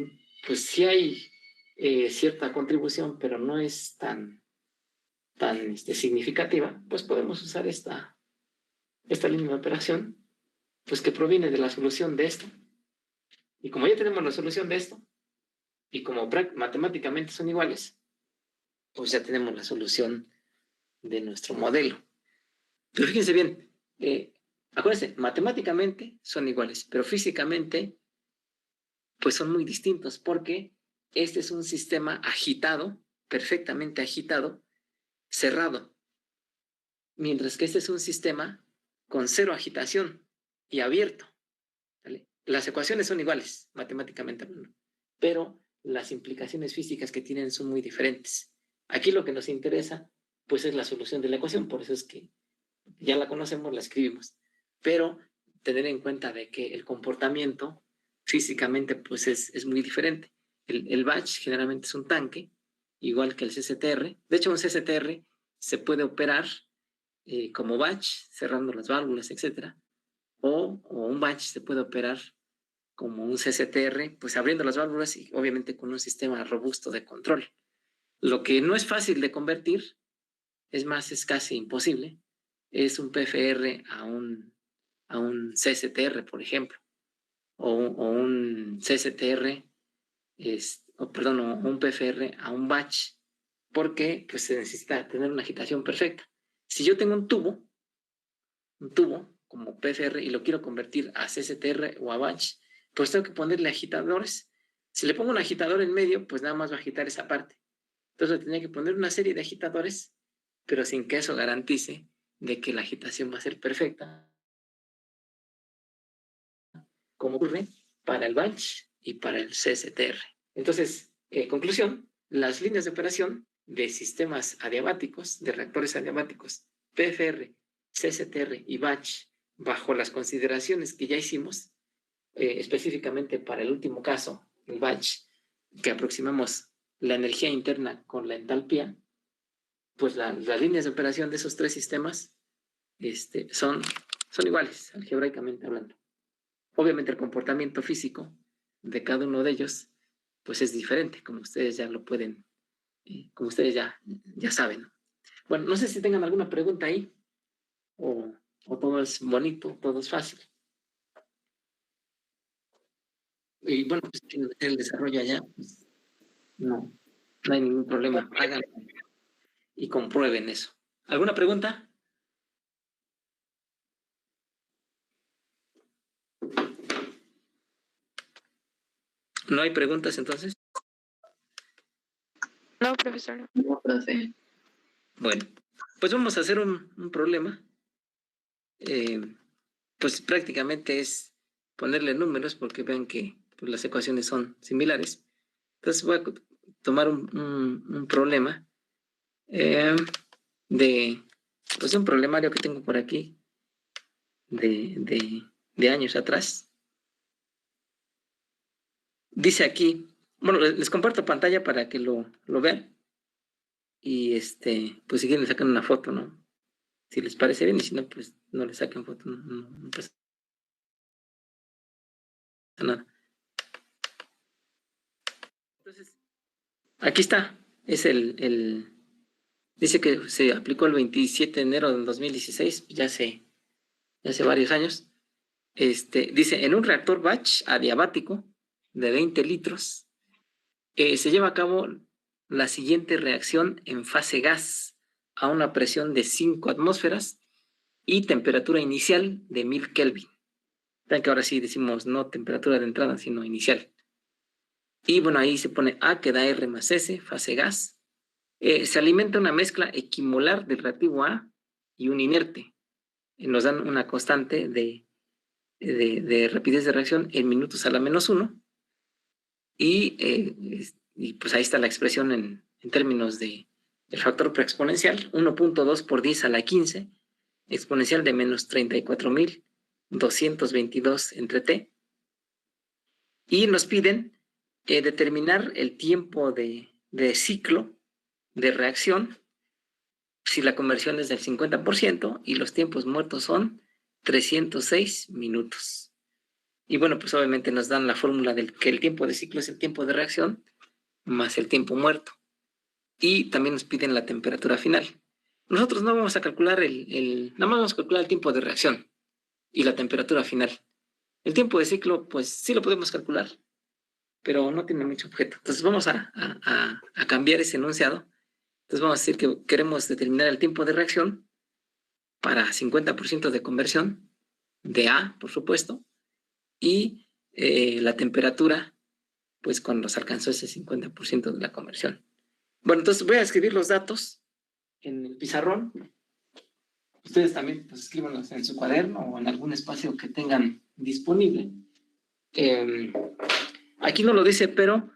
pues sí hay cierta contribución, pero no es tan significativa, pues podemos usar esta línea de operación, pues que proviene de la solución de esto. Y como ya tenemos la solución de esto, y como matemáticamente son iguales, pues ya tenemos la solución de nuestro modelo. Pero fíjense bien, acuérdense, matemáticamente son iguales, pero físicamente pues son muy distintos, porque este es un sistema agitado, perfectamente agitado, cerrado, mientras que este es un sistema con cero agitación y abierto, ¿vale? Las ecuaciones son iguales, matemáticamente hablando, pero las implicaciones físicas que tienen son muy diferentes. Aquí lo que nos interesa, pues, es la solución de la ecuación, por eso es que ya la conocemos, la escribimos, pero tener en cuenta de que el comportamiento físicamente, pues, es muy diferente. El batch generalmente es un tanque, igual que el CSTR. De hecho, un CSTR se puede operar como batch, cerrando las válvulas, etcétera, o un batch se puede operar como un CSTR, pues abriendo las válvulas y obviamente con un sistema robusto de control. Lo que no es fácil de convertir, es más, es casi imposible, es un PFR a un CSTR, por ejemplo, o un CSTR, o un PFR a un batch, porque pues, se necesita tener una agitación perfecta. Si yo tengo un tubo como PFR y lo quiero convertir a CSTR o a batch, pues tengo que ponerle agitadores. Si le pongo un agitador en medio, pues nada más va a agitar esa parte. Entonces tenía que poner una serie de agitadores, pero sin que eso garantice de que la agitación va a ser perfecta, como ocurre para el batch y para el CSTR. Entonces, conclusión, las líneas de operación de sistemas adiabáticos, de reactores adiabáticos, PFR, CSTR y batch, bajo las consideraciones que ya hicimos, específicamente para el último caso, el batch, que aproximamos la energía interna con la entalpía, pues las líneas de operación de esos tres sistemas son iguales, algebraicamente hablando. Obviamente el comportamiento físico de cada uno de ellos, pues es diferente, como ustedes ya lo pueden, como ustedes ya saben. Bueno, no sé si tengan alguna pregunta ahí, o todo es bonito, todo es fácil. Y bueno, pues si el desarrollo allá, pues no hay ningún problema. Háganlo y comprueben eso. ¿Alguna pregunta? ¿No hay preguntas entonces? No, profesor. No, profe. Bueno, pues vamos a hacer un problema. Pues prácticamente es ponerle números porque vean que pues, las ecuaciones son similares. Entonces voy a tomar un problema de un problemario que tengo por aquí de de años atrás. Dice aquí, bueno, les comparto pantalla para que lo vean. Y pues si quieren le sacan una foto, ¿no? Si les parece bien, y si no, pues no le saquen foto, no pasa nada. Entonces, aquí está, es dice que se aplicó el 27 de enero del 2016, ya hace varios años. Dice, en un reactor batch adiabático de 20 litros, se lleva a cabo la siguiente reacción en fase gas a una presión de 5 atmósferas y temperatura inicial de 1000 Kelvin. Vean que ahora sí decimos no temperatura de entrada, sino inicial. Y bueno, ahí se pone A, que da R más S, fase gas. Se alimenta una mezcla equimolar del reactivo A y un inerte. Nos dan una constante de rapidez de reacción en minutos a la -1. Y pues ahí está la expresión en términos del factor preexponencial, 1.2 por 10 a la 15, exponencial de -34.222 entre t. Y nos piden determinar el tiempo de ciclo de reacción si la conversión es del 50% y los tiempos muertos son 306 minutos. Y bueno, pues obviamente nos dan la fórmula del que el tiempo de ciclo es el tiempo de reacción más el tiempo muerto. Y también nos piden la temperatura final. Nosotros no vamos a calcular nada más vamos a calcular el tiempo de reacción y la temperatura final. El tiempo de ciclo, pues sí lo podemos calcular, pero no tiene mucho objeto. Entonces vamos a cambiar ese enunciado. Entonces vamos a decir que queremos determinar el tiempo de reacción para 50% de conversión de A, por supuesto, y la temperatura, pues cuando se alcanzó ese 50% de la conversión. Bueno, entonces voy a escribir los datos en el pizarrón. Ustedes también pues, escríbanlos en su cuaderno o en algún espacio que tengan disponible. Aquí no lo dice, pero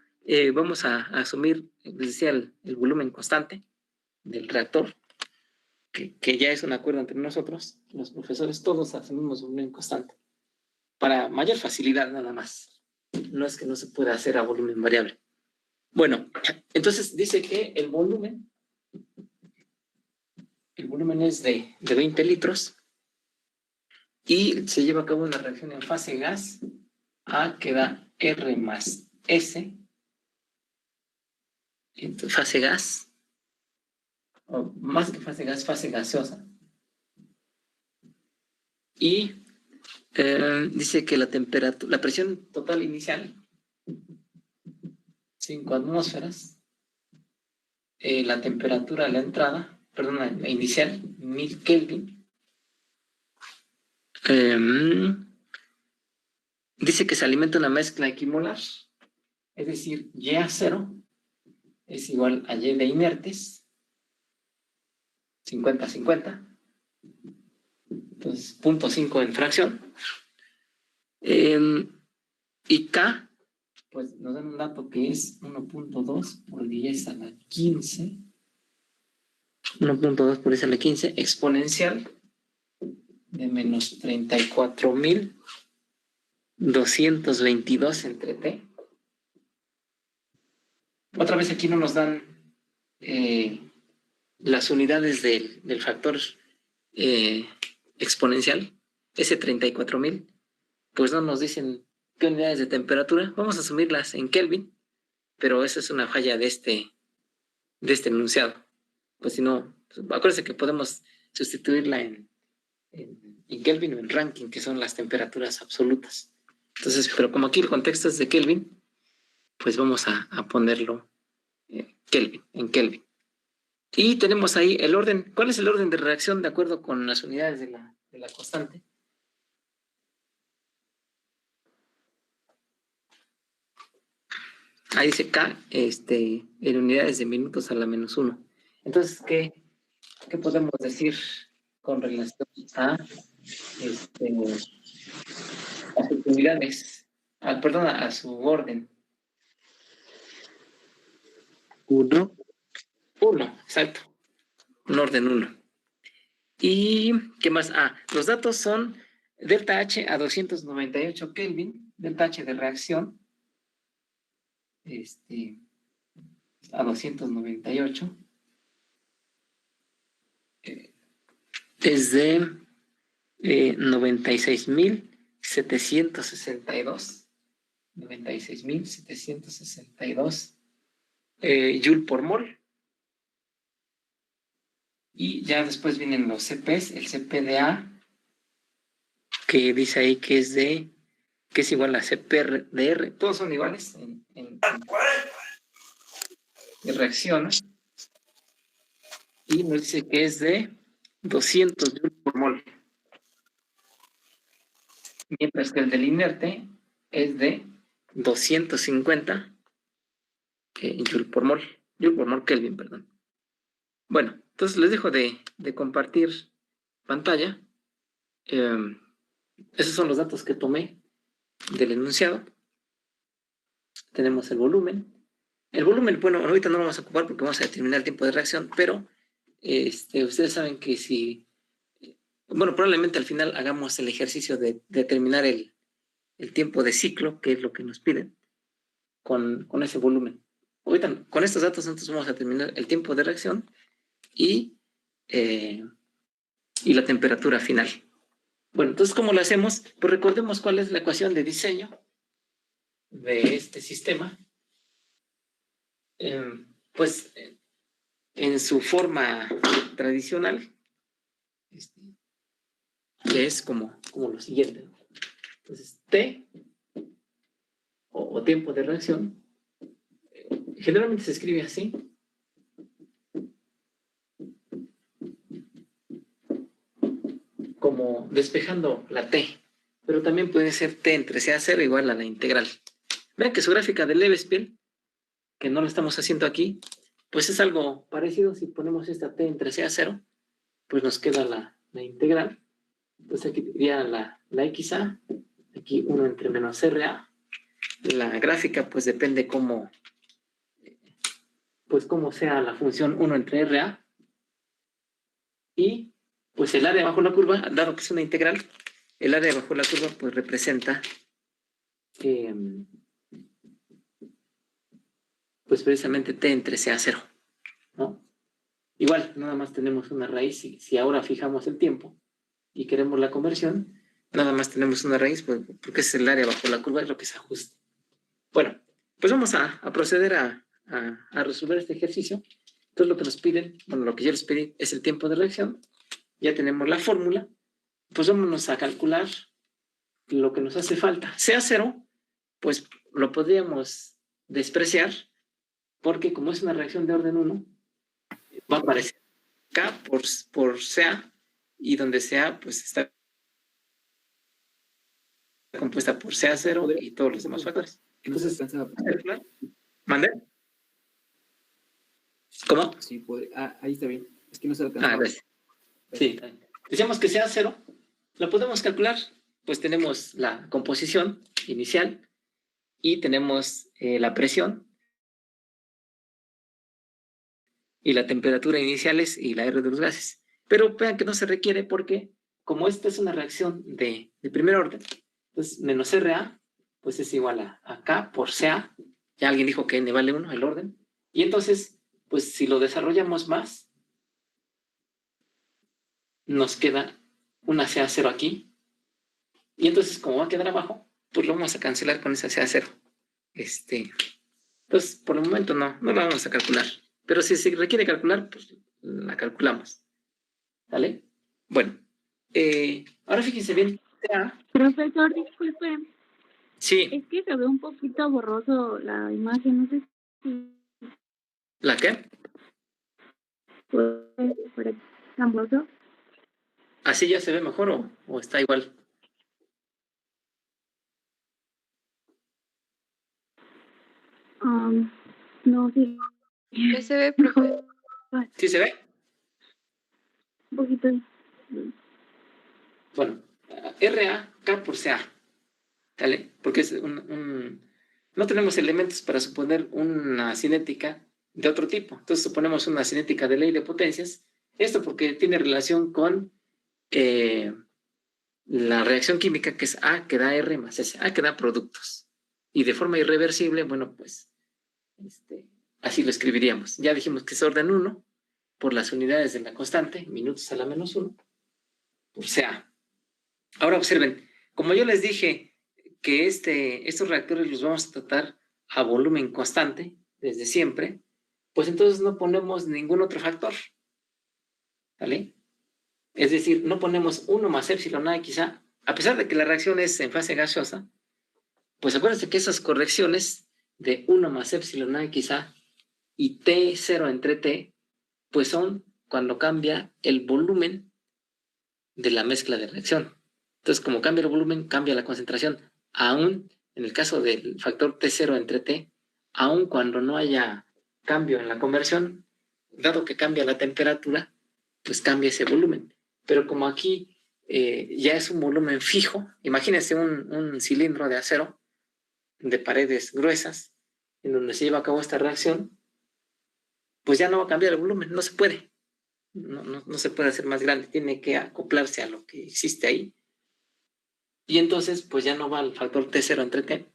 vamos a asumir, les decía, el volumen constante del reactor, que ya es un acuerdo entre nosotros, los profesores, todos asumimos volumen constante, para mayor facilidad nada más. No es que no se pueda hacer a volumen variable. Bueno, entonces dice que el volumen es de 20 litros y se lleva a cabo una reacción en fase gas. A que da R más S. Entonces, fase gas, o más que fase gas, fase gaseosa. Y dice que la presión total inicial, 5 atmósferas. La temperatura de la entrada, perdón, la inicial, 1000 Kelvin. Dice que se alimenta una mezcla equimolar, es decir, Y a 0 es igual a Y de inertes, 50-50. Entonces, 0.5 en fracción. Y K, pues nos dan un dato que es 1.2 por 10 a la 15. 1.2 por 10 a la 15 exponencial de menos 34.222 entre t. Otra vez aquí no nos dan las unidades del factor exponencial, ese 34.000, pues no nos dicen qué unidades de temperatura. Vamos a asumirlas en Kelvin, pero esa es una falla de este enunciado. Pues si no, acuérdense que podemos sustituirla en Kelvin o en Rankine, que son las temperaturas absolutas. Entonces, pero como aquí el contexto es de Kelvin, pues vamos a ponerlo en Kelvin. Y tenemos ahí el orden. ¿Cuál es el orden de reacción de acuerdo con las unidades de la constante? Ahí dice K en unidades de minutos a la -1. Entonces, ¿qué podemos decir con relación a sus unidades? Perdón, a su orden. 1. 1, exacto. Un orden 1. ¿Y qué más? Los datos son delta H a 298 Kelvin, delta H de reacción, a 298, es de 96.762, 96.762 Joule por mol. Y ya después vienen los CPs, el CP de A, que dice ahí que es igual a CP de R, todos son iguales en reacción, y nos dice que es de 200 Joule por mol, mientras que el del inerte es de 250 Joule por mol Kelvin, perdón. Bueno, entonces les dejo de compartir pantalla. Esos son los datos que tomé del enunciado. Tenemos el volumen. El volumen, bueno, ahorita no lo vamos a ocupar porque vamos a determinar el tiempo de reacción, pero ustedes saben que si, bueno, probablemente al final hagamos el ejercicio de determinar el tiempo de ciclo, que es lo que nos piden, con ese volumen. Ahorita, con estos datos, entonces vamos a determinar el tiempo de reacción y la temperatura final. Bueno, entonces, ¿cómo lo hacemos? Pues recordemos cuál es la ecuación de diseño de este sistema. Pues en su forma tradicional, que es como lo siguiente, ¿no? Entonces, T, o tiempo de reacción, generalmente se escribe así. Como despejando la T, pero también puede ser T entre CA0 igual a la integral. Vean que su gráfica de Lebesgue, que no lo estamos haciendo aquí, pues es algo parecido. Si ponemos esta T entre CA0, pues nos queda la integral. Entonces aquí diría la XA, aquí 1 entre menos RA. La gráfica pues depende cómo sea la función 1 entre RA. Y pues el área bajo la curva, dado que es una integral, el área bajo la curva pues representa pues precisamente T entre CA0, ¿no? Igual, nada más tenemos una raíz. Si ahora fijamos el tiempo y queremos la conversión, nada más tenemos una raíz, pues, porque es el área bajo la curva, es lo que se ajusta. Bueno, pues vamos a proceder a resolver este ejercicio. Entonces lo que nos piden, bueno, lo que yo les pedí es el tiempo de reacción. Ya tenemos la fórmula, pues vámonos a calcular lo que nos hace falta. CA0, pues lo podríamos despreciar, porque como es una reacción de orden 1, va a aparecer K por CA, y donde CA pues está compuesta por CA0 y todos los demás factores. Entonces, ¿mande? ¿Cómo? Sí, ahí está bien. Es que no se alcanza. Gracias. Sí, decíamos que CA0 la podemos calcular, pues tenemos la composición inicial y tenemos la presión y la temperatura iniciales y la R de los gases. Pero vean que no se requiere porque como esta es una reacción de primer orden, entonces menos RA pues es igual a K por CA. Ya alguien dijo que N vale 1, el orden. Y entonces, pues si lo desarrollamos más, nos queda una CA0 aquí. Y entonces, como va a quedar abajo, pues lo vamos a cancelar con esa CA0. Pues por el momento no la vamos a calcular. Pero si se requiere calcular, pues la calculamos. ¿Vale? Bueno, ahora fíjense bien. Profesor, disculpe. Sí. Es que se ve un poquito borroso la imagen, no sé si... ¿La qué? ¿Puede tan borroso? ¿Así ya se ve mejor o está igual? No, sí. ¿Ya se ve, profe? ¿Sí se ve? Un poquito. Bueno, RA, K por CA. ¿Vale? Porque es no tenemos elementos para suponer una cinética de otro tipo. Entonces suponemos una cinética de ley de potencias. Esto porque tiene relación con la reacción química, que es A, que da R más S, A, que da productos. Y de forma irreversible, bueno, pues así lo escribiríamos. Ya dijimos que es orden 1 por las unidades de la constante, minutos a la menos 1, por CA. Ahora observen, como yo les dije que estos reactores los vamos a tratar a volumen constante desde siempre, pues entonces no ponemos ningún otro factor, ¿vale? Es decir, no ponemos 1 más epsilon A quizá, a pesar de que la reacción es en fase gaseosa, pues acuérdense que esas correcciones de 1 más epsilon A quizá y T0 entre T, pues son cuando cambia el volumen de la mezcla de reacción. Entonces, como cambia el volumen, cambia la concentración. Aún en el caso del factor T0 entre T, aún cuando no haya cambio en la conversión, dado que cambia la temperatura, pues cambia ese volumen. Pero como aquí ya es un volumen fijo, imagínense un cilindro de acero de paredes gruesas en donde se lleva a cabo esta reacción, pues ya no va a cambiar el volumen, no se puede. No se puede hacer más grande, tiene que acoplarse a lo que existe ahí. Y entonces, pues ya no va el factor T0 entre T,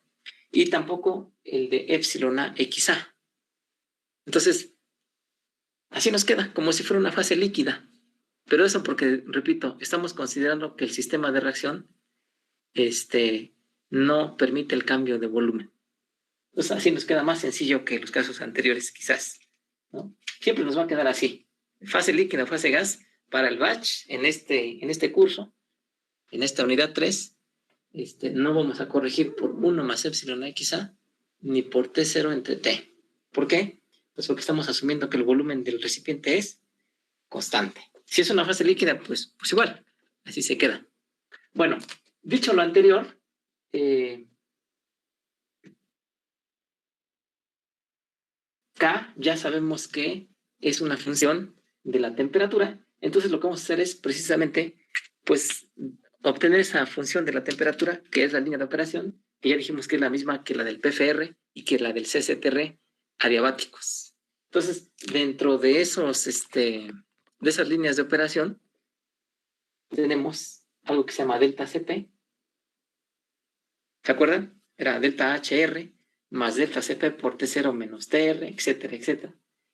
y tampoco el de epsilon A XA. Entonces, así nos queda, como si fuera una fase líquida. Pero eso porque, repito, estamos considerando que el sistema de reacción no permite el cambio de volumen. Entonces, así nos queda más sencillo que los casos anteriores, quizás, ¿no? Siempre nos va a quedar así. Fase líquida, fase gas, para el batch, en este curso, en esta unidad 3, no vamos a corregir por 1 más epsilon A XA, ni por T0 entre T. ¿Por qué? Pues porque estamos asumiendo que el volumen del recipiente es constante. Si es una fase líquida, pues igual, así se queda. Bueno, dicho lo anterior, K ya sabemos que es una función de la temperatura, entonces lo que vamos a hacer es precisamente, pues, obtener esa función de la temperatura, que es la línea de operación, que ya dijimos que es la misma que la del PFR y que la del CCTR adiabáticos. Entonces, dentro de de esas líneas de operación, tenemos algo que se llama delta CP. ¿Se acuerdan? Era delta HR más delta CP por T0 menos TR, etcétera, etcétera.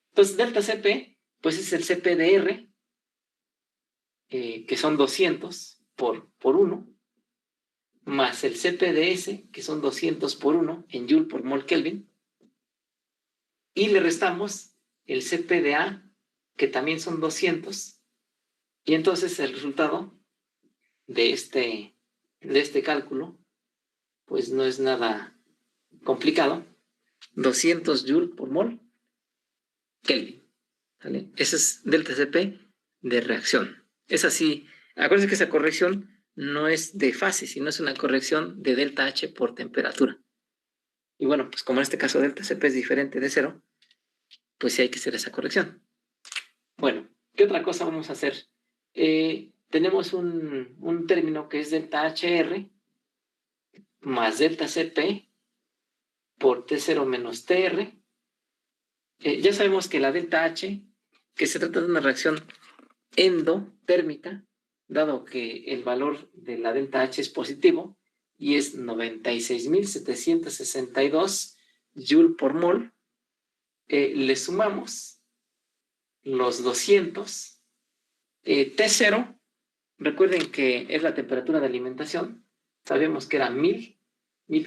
Entonces, delta CP, pues es el CP de R, que son 200 por 1, más el CP de S, que son 200 por 1 en Joule por mol Kelvin, y le restamos el CP de A, que también son 200, y entonces el resultado de este cálculo, pues no es nada complicado, 200 Joule por mol Kelvin, ¿vale? Ese es delta CP de reacción. Es así, acuérdense que esa corrección no es de fase, sino es una corrección de delta H por temperatura. Y bueno, pues como en este caso delta CP es diferente de 0, pues sí hay que hacer esa corrección. Bueno, ¿qué otra cosa vamos a hacer? Tenemos un término que es delta HR más delta CP por T0 menos TR. Ya sabemos que la delta H, que se trata de una reacción endotérmica, dado que el valor de la delta H es positivo y es 96.762 Joule por mol, le sumamos los 200. T0, recuerden que es la temperatura de alimentación, sabemos que era 1000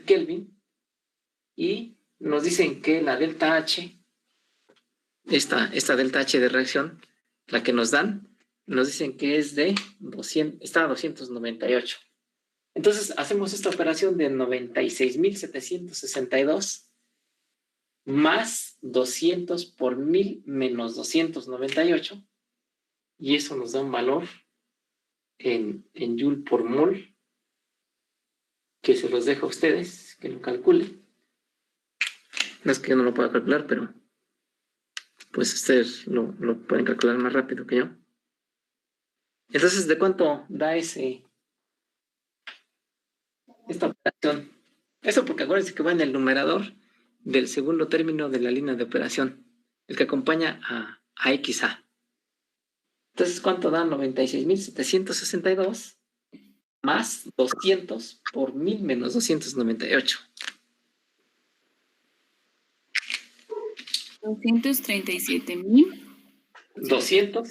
Kelvin, y nos dicen que la delta H, esta delta H de reacción, la que nos dan, nos dicen que es de 200, está a 298. Entonces hacemos esta operación de 96.762 más 200 por 1000 menos 298, y eso nos da un valor en Joule por mol, que se los dejo a ustedes, que lo calculen. No es que yo no lo pueda calcular, pero pues ustedes lo pueden calcular más rápido que yo. Entonces, ¿de cuánto da esta operación? Eso porque acuérdense que va en el numerador del segundo término de la línea de operación, el que acompaña a XA. Entonces, ¿cuánto da 96.762 más 200 por 1000 menos 298. 237.000. 200.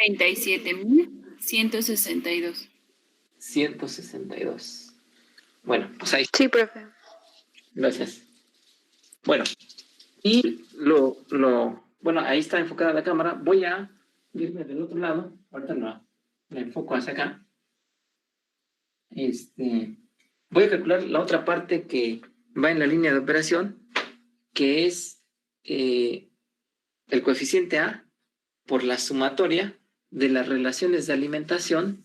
37.162. 162. Bueno, pues ahí. Sí, profe. Gracias. Bueno, y bueno, ahí está enfocada la cámara. Voy a irme del otro lado. Ahorita la enfoco hacia acá. Voy a calcular la otra parte que va en la línea de operación, que es el coeficiente A por la sumatoria de las relaciones de alimentación,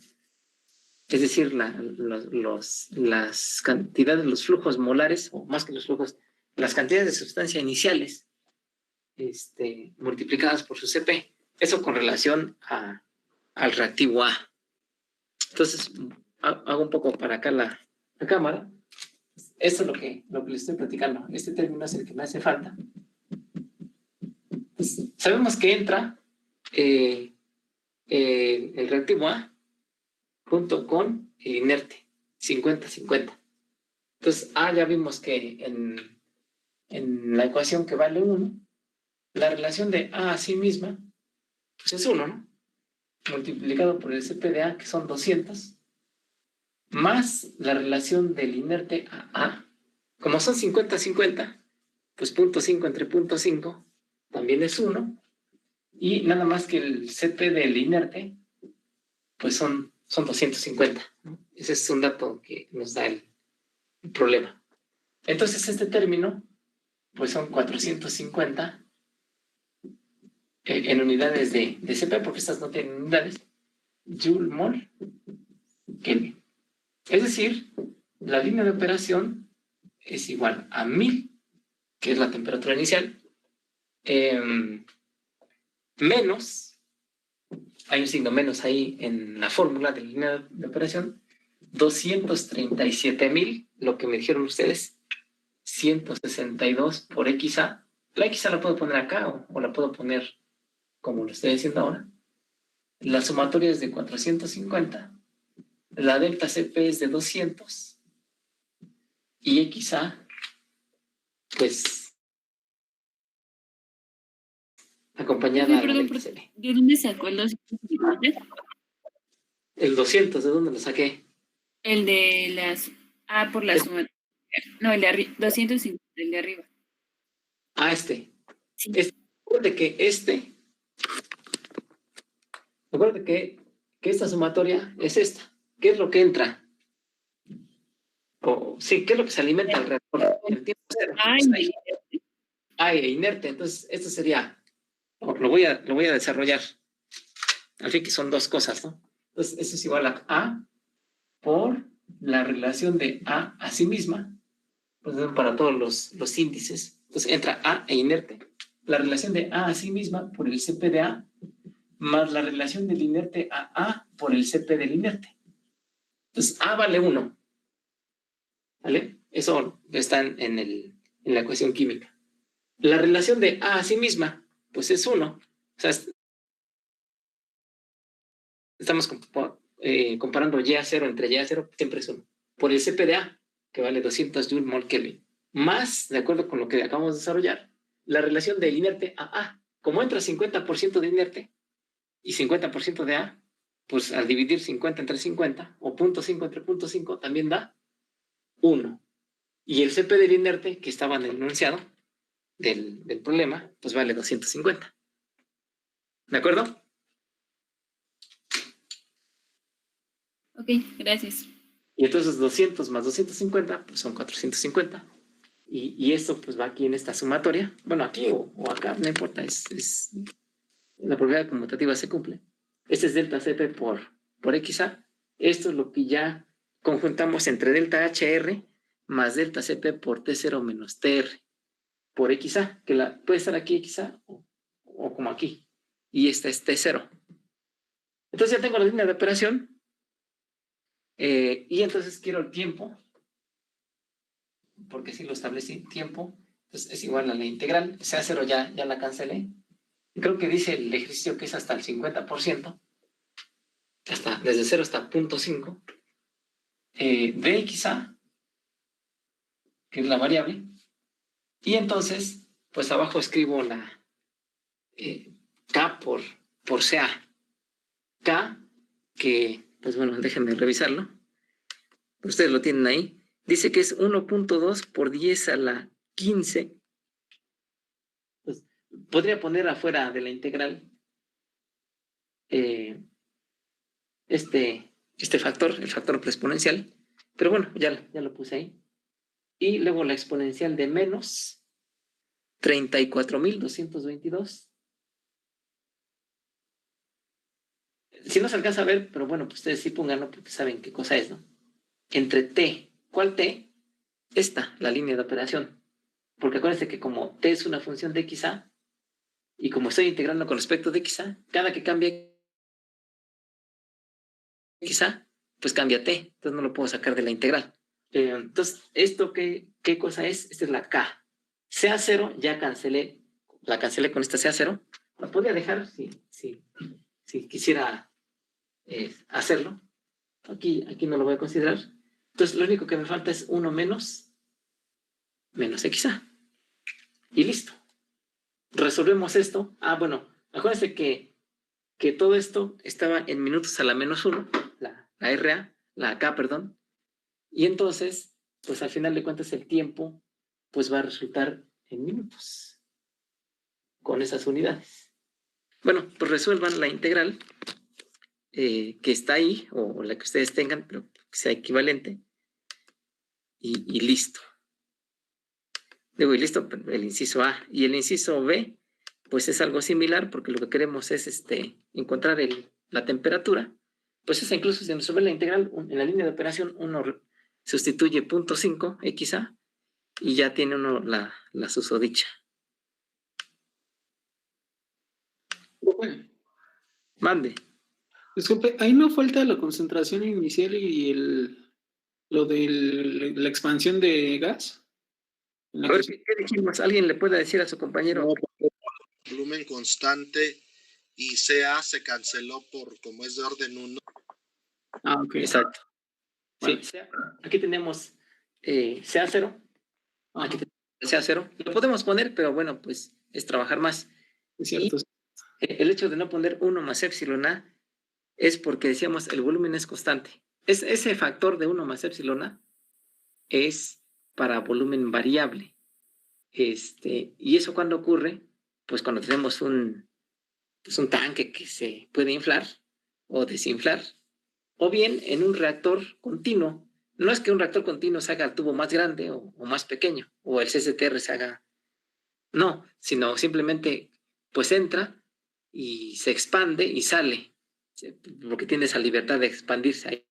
es decir, las cantidades, los flujos molares, o más que los flujos, las cantidades de sustancia iniciales multiplicadas por su CP. Eso con relación al reactivo A. Entonces, hago un poco para acá la cámara. Esto es lo que le estoy platicando. Este término es el que me hace falta. Pues, sabemos que entra el reactivo A junto con el inerte, 50-50. Entonces, A ya vimos que en la ecuación que vale 1, la relación de A a sí misma, pues es 1, ¿no? Multiplicado por el CP de A, que son 200, más la relación del inerte a A. Como son 50-50, pues 0.5 entre 0.5 también es 1, y nada más que el CP del inerte, pues son 250, ¿no? Ese es un dato que nos da el problema. Entonces, este término, pues son 450 en unidades de CP, porque estas no tienen unidades, Joule mol Kelvin. Es decir, la línea de operación es igual a 1000, que es la temperatura inicial, menos, hay un signo menos ahí en la fórmula de la línea de operación, 237.000, lo que me dijeron ustedes, 162 por XA. La XA la puedo poner acá o la puedo poner como lo estoy diciendo ahora. La sumatoria es de 450, la delta CP es de 200 y XA, pues, acompañada a la delta CP. ¿De dónde sacó el 250? El 200, ¿de dónde lo saqué? El de las... Ah, por la suma. No, el de arriba. 250, el de arriba. Ah, Sí. Recuerde que esta sumatoria es esta. ¿Qué es lo que entra? Sí, ¿qué es lo que se alimenta al reactor? El tiempo cero. Ay, Aire inerte. Entonces, esto sería, lo voy a desarrollar. Al fin que son dos cosas, ¿no? Entonces, eso es igual a A por la relación de A a sí misma, pues para todos los índices. Entonces, entra A e inerte. La relación de A a sí misma por el CP de A, más la relación del inerte a A por el CP del inerte. Entonces, A vale 1. ¿Vale? Eso está en la ecuación química. La relación de A a sí misma, pues es 1. O sea, estamos comparando Y0 entre Y0, siempre es 1. Por el CP de A, que vale 200 Joule mol Kelvin. Más, de acuerdo con lo que acabamos de desarrollar, la relación del inerte a A. Como entra 50% de inerte y 50% de A, pues al dividir 50 entre 50, o 0.5 entre 0.5, también da 1. Y el CP del inerte, que estaba en el enunciado del problema, pues vale 250. ¿De acuerdo? ok, gracias. Y entonces 200 más 250, pues son 450. Y esto pues va aquí en esta sumatoria. Bueno, aquí o acá, no importa, la propiedad conmutativa se cumple. Este es delta CP por XA. Esto es lo que ya conjuntamos entre delta HR más delta CP por T0 menos TR por XA, que puede estar aquí XA o como aquí. Y esta es T0. Entonces ya tengo la línea de operación. Y entonces quiero el tiempo, porque si lo establecí, tiempo, entonces es igual a la integral. Sea 0 ya la cancelé. Creo que dice el ejercicio que es hasta el 50%. desde 0 hasta 0.5, de XA, que es la variable, y entonces, pues abajo escribo la K por CA. K, que, pues bueno, déjenme revisarlo. Ustedes lo tienen ahí. Dice que es 1.2 por 10 a la 15. Pues, podría poner afuera de la integral este factor, el factor exponencial, pero bueno, ya lo puse ahí. Y luego la exponencial de menos 34.222. Si no se alcanza a ver, pero bueno, pues ustedes sí pónganlo porque saben qué cosa es, ¿no? Entre t, ¿cuál t? Esta, la línea de operación. Porque acuérdense que como t es una función de XA, y como estoy integrando con respecto de XA, cada que cambie XA, pues cambia t. Entonces no lo puedo sacar de la integral. Entonces, ¿esto qué cosa es? Esta es la K. CA0 ya cancelé, la cancelé con esta CA0. La podría dejar si quisiera hacerlo. Aquí no lo voy a considerar. Entonces, lo único que me falta es 1 menos XA. Y listo. Resolvemos esto. Bueno, acuérdense que todo esto estaba en minutos a la -1, la RA, la K, perdón. Y entonces, pues al final de cuentas el tiempo pues va a resultar en minutos con esas unidades. Bueno, pues resuelvan la integral que está ahí, o la que ustedes tengan, pero que sea equivalente, y listo. Digo, y listo, el inciso A. Y el inciso B, pues es algo similar, porque lo que queremos es encontrar la temperatura. Pues esa incluso si resuelve la integral, en la línea de operación uno sustituye 0.5 XA y ya tiene uno la susodicha. Bueno, Mande. disculpe, ahí no falta la concentración inicial y lo de la expansión de gas. A ver, ¿qué dijimos? ¿Alguien le puede decir a su compañero? Volumen constante y CA se canceló como es de orden 1. Ok. Exacto. Vale. Sí, aquí tenemos CA0. Aquí tenemos CA0. Lo podemos poner, pero bueno, pues es trabajar más. Es cierto. El hecho de no poner 1 más epsilon A es porque decíamos el volumen es constante. Ese factor de 1 más epsilon A es para volumen variable. ¿Y eso cuando ocurre? Pues cuando tenemos un tanque que se puede inflar o desinflar, o bien en un reactor continuo. No es que un reactor continuo se haga el tubo más grande o más pequeño, o el CSTR se haga, no, sino simplemente pues entra y se expande y sale, porque tiene esa libertad de expandirse ahí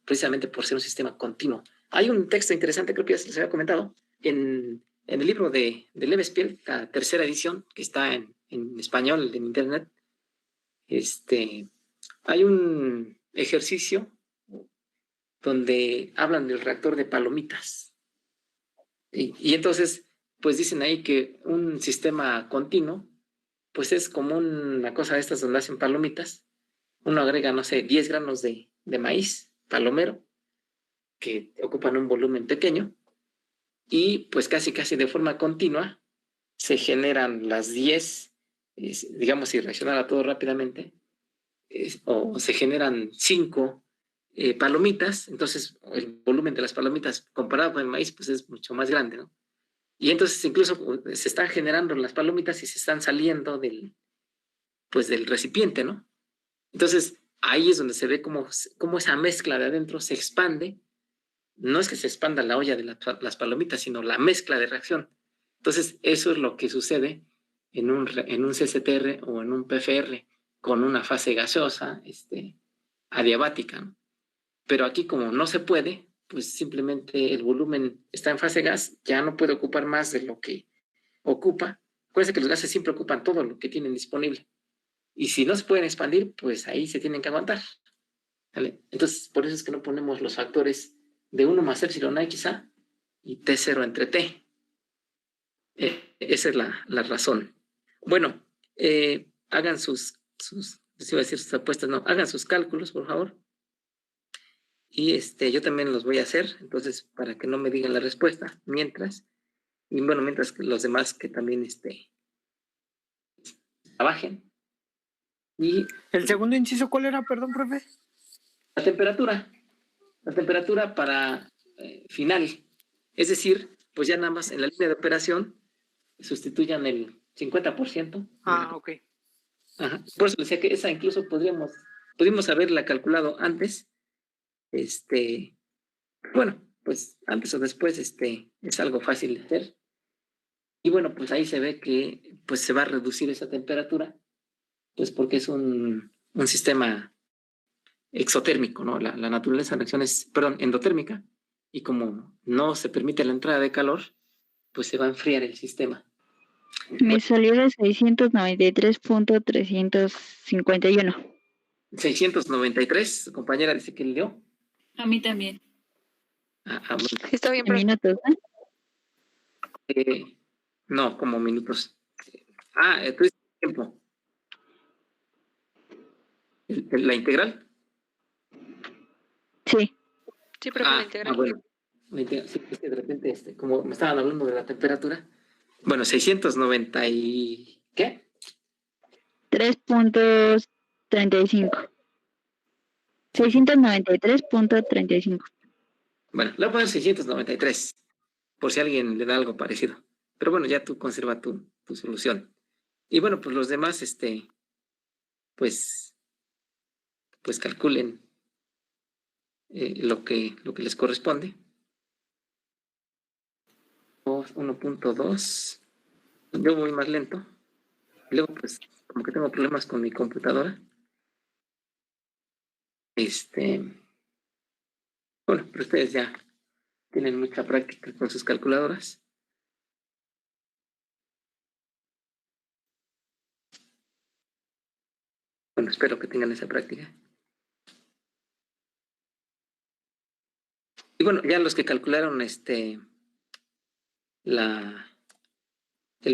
precisamente por ser un sistema continuo. Hay un texto interesante, creo que ya se les había comentado, en el libro de Lebespiel, la tercera edición, que está en español en internet. Hay un ejercicio donde hablan del reactor de palomitas. Y entonces, pues dicen ahí que un sistema continuo, pues es como una cosa de estas donde hacen palomitas. Uno agrega, no sé, 10 granos de maíz palomero, que ocupan un volumen pequeño, y pues casi de forma continua se generan las 10, digamos, si reaccionara todo rápidamente, o se generan 5 palomitas, entonces el volumen de las palomitas comparado con el maíz pues es mucho más grande, ¿no? Y entonces incluso se están generando las palomitas y se están saliendo del recipiente, ¿no? Entonces ahí es donde se ve cómo esa mezcla de adentro se expande. No es que se expanda la olla de las palomitas, sino la mezcla de reacción. Entonces eso es lo que sucede en un CSTR o en un PFR con una fase gaseosa adiabática, ¿no? Pero aquí como no se puede, pues simplemente el volumen está en fase gas, ya no puede ocupar más de lo que ocupa. Acuérdense que los gases siempre ocupan todo lo que tienen disponible. Y si no se pueden expandir, pues ahí se tienen que aguantar, ¿vale? Entonces, por eso es que no ponemos los factores de 1 más epsilon A quizá y T0 entre T. Esa es la razón. Bueno, hagan les iba a decir sus apuestas, no, hagan sus cálculos, por favor. Y yo también los voy a hacer, entonces, para que no me digan la respuesta, mientras que los demás que también trabajen. Y ¿El segundo inciso cuál era, perdón, profe? la temperatura para final, es decir, pues ya nada más en la línea de operación sustituyan el 50%. Ah, ok. Ajá. Por eso decía que esa incluso pudimos haberla calculado antes. Bueno, pues antes o después es algo fácil de hacer. Y bueno, pues ahí se ve que pues se va a reducir esa temperatura, pues porque es un sistema exotérmico, ¿no? La naturaleza de la reacción es, endotérmica, y como no se permite la entrada de calor, pues se va a enfriar el sistema. Me salió de 693.351. 693, compañera dice que le dio. A mí también. Bueno. Está bien, En profe. minutos, No, como minutos. Tú dices tiempo. ¿La integral? Sí. Sí, profe, la integral. Bueno. Sí, es que de repente, como me estaban hablando de la temperatura. Bueno, 690 y... ¿qué? 3.35. 693.35. Bueno, le voy a poner 693, por si a alguien le da algo parecido. Pero bueno, ya tú conserva tu solución. Y bueno, pues los demás, pues calculen lo que les corresponde. 1.2. Yo voy más lento. Luego, pues, como que tengo problemas con mi computadora. Bueno, pero ustedes ya tienen mucha práctica con sus calculadoras. Bueno, espero que tengan esa práctica. Y bueno, ya los que calcularon el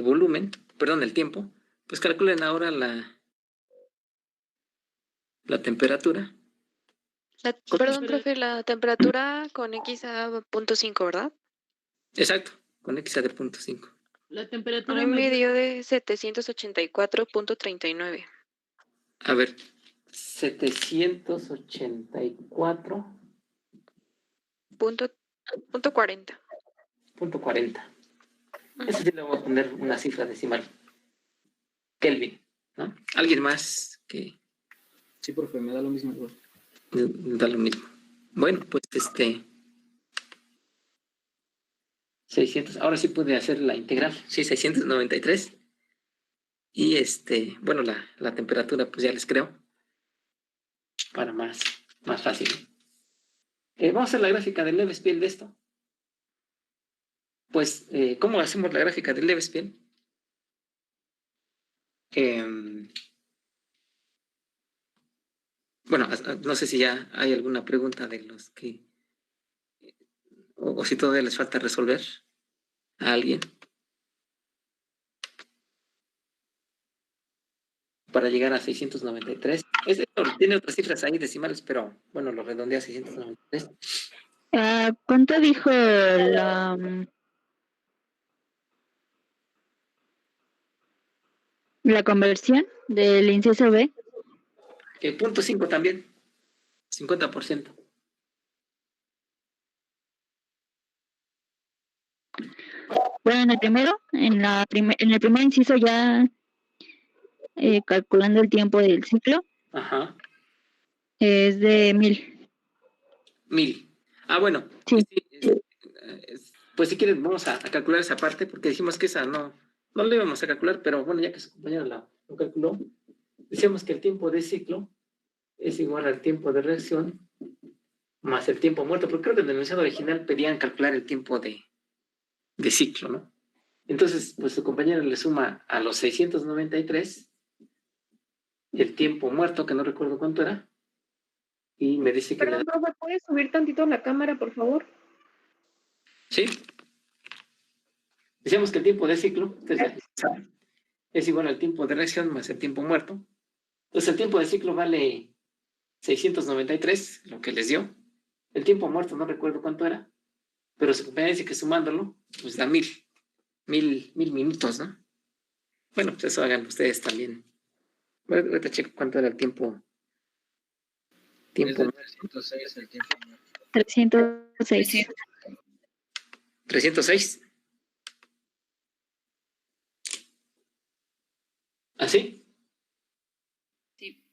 volumen, el tiempo, pues calculen ahora la temperatura. Perdón, profe, la temperatura con X a 0.5, ¿verdad? Exacto, con X a de 0.5. La A temperatura mí me mayor. dio de 784.39. A ver, 784. Punto 40. .40. Eso sí le voy a poner una cifra decimal. Kelvin, ¿no? ¿Alguien más que Sí, profe, me da lo mismo. da lo mismo? Bueno, pues 600, ahora sí puede hacer la integral, sí, 693. Y bueno, la temperatura, pues ya les creo, para más fácil. Vamos a hacer la gráfica del Lebesgue de esto. Pues, ¿cómo hacemos la gráfica del Lebesgue? Bueno, no sé si ya hay alguna pregunta de los que, o si todavía les falta resolver a alguien. Para llegar a 693. Tiene otras cifras ahí decimales, pero bueno, lo redondea a 693. ¿Cuánto dijo la conversión del inciso B? 0.5 también, 50%. Bueno, en el primero, en el primer inciso ya calculando el tiempo del ciclo, Ajá. es de 1000. 1000. Bueno. Sí. Pues si quieren vamos a calcular esa parte, porque dijimos que esa no la íbamos a calcular, pero bueno, ya que su compañera lo calculó, decíamos que el tiempo de ciclo es igual al tiempo de reacción más el tiempo muerto, porque creo que en el enunciado original pedían calcular el tiempo de ciclo, ¿no? Entonces, pues su compañero le suma a los 693 el tiempo muerto, que no recuerdo cuánto era, y me dice que... Perdón, profe, ¿puedes subir tantito la cámara, por favor? Sí. Decíamos que el tiempo de ciclo, ustedes ya saben, es igual al tiempo de reacción más el tiempo muerto. Entonces el tiempo de ciclo vale 693, lo que les dio. El tiempo muerto no recuerdo cuánto era, pero se dice que sumándolo, pues da 1000 minutos, ¿no? Bueno, pues eso hagan ustedes también. Bueno, ahorita checo cuánto era el tiempo. Es de 306 el tiempo. 306. 306. ¿Así? Sí.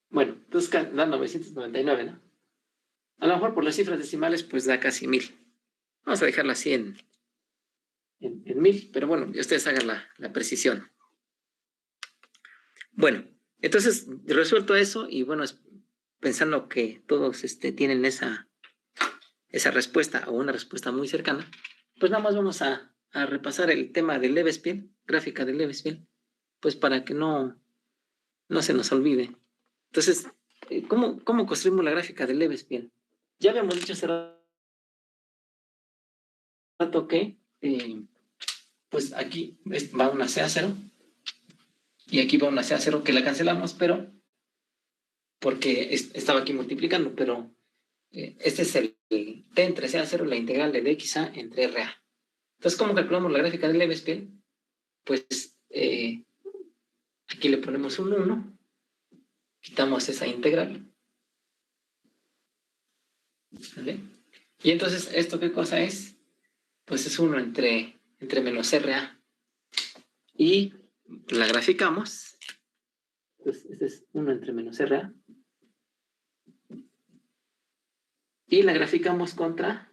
Bueno, entonces da 999, ¿no? A lo mejor por las cifras decimales, pues da casi 1000. Vamos a dejarlo así en 1000, pero bueno, ustedes hagan la precisión. Bueno, entonces, resuelto eso, y bueno, pensando que todos tienen esa respuesta o una respuesta muy cercana, pues nada más vamos a repasar el tema del Lebespiel, gráfica del Lebespiel, pues para que no se nos olvide. Entonces, ¿cómo construimos la gráfica del Lebespiel? Ya habíamos dicho hace rato que, pues aquí va una CA0, y aquí va una CA0 que la cancelamos, pero porque estaba aquí multiplicando, pero este es el T entre CA0, la integral de dxa entre RA. Entonces, ¿cómo calculamos la gráfica del Lebespiel? Pues aquí le ponemos un 1, quitamos esa integral, ¿vale? Y entonces, ¿esto qué cosa es? Pues es 1 entre menos RA. Y la graficamos. Pues este es 1 entre menos RA. Y la graficamos contra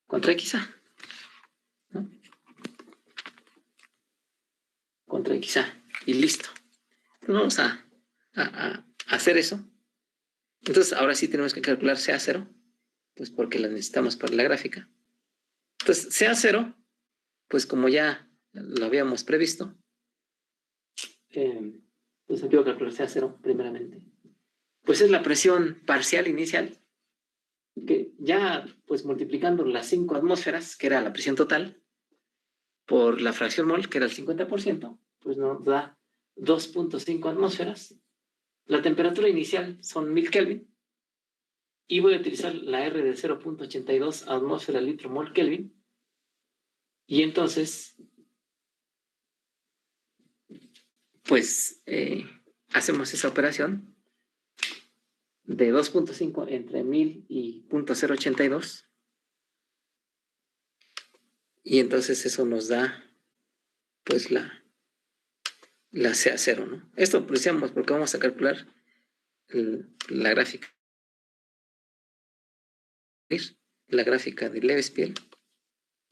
XA, ¿no? Contra XA. Y listo. Entonces vamos a hacer eso. Entonces ahora sí tenemos que calcular CA0, pues porque la necesitamos para la gráfica. Entonces CA0, pues como ya lo habíamos previsto, pues aquí voy a calcular CA0 primeramente. Pues es la presión parcial inicial, que ya pues multiplicando las 5 atmósferas, que era la presión total, por la fracción mol, que era el 50%, pues nos da 2.5 atmósferas. La temperatura inicial son 1000 Kelvin, y voy a utilizar la R de 0.82 atmósfera litro mol Kelvin. Y entonces, pues hacemos esa operación de 2.5 entre 1000 y 0.082. Y entonces eso nos da, pues, la CA0, ¿no? Esto lo decíamos porque vamos a calcular la gráfica. La gráfica de Lebespiel.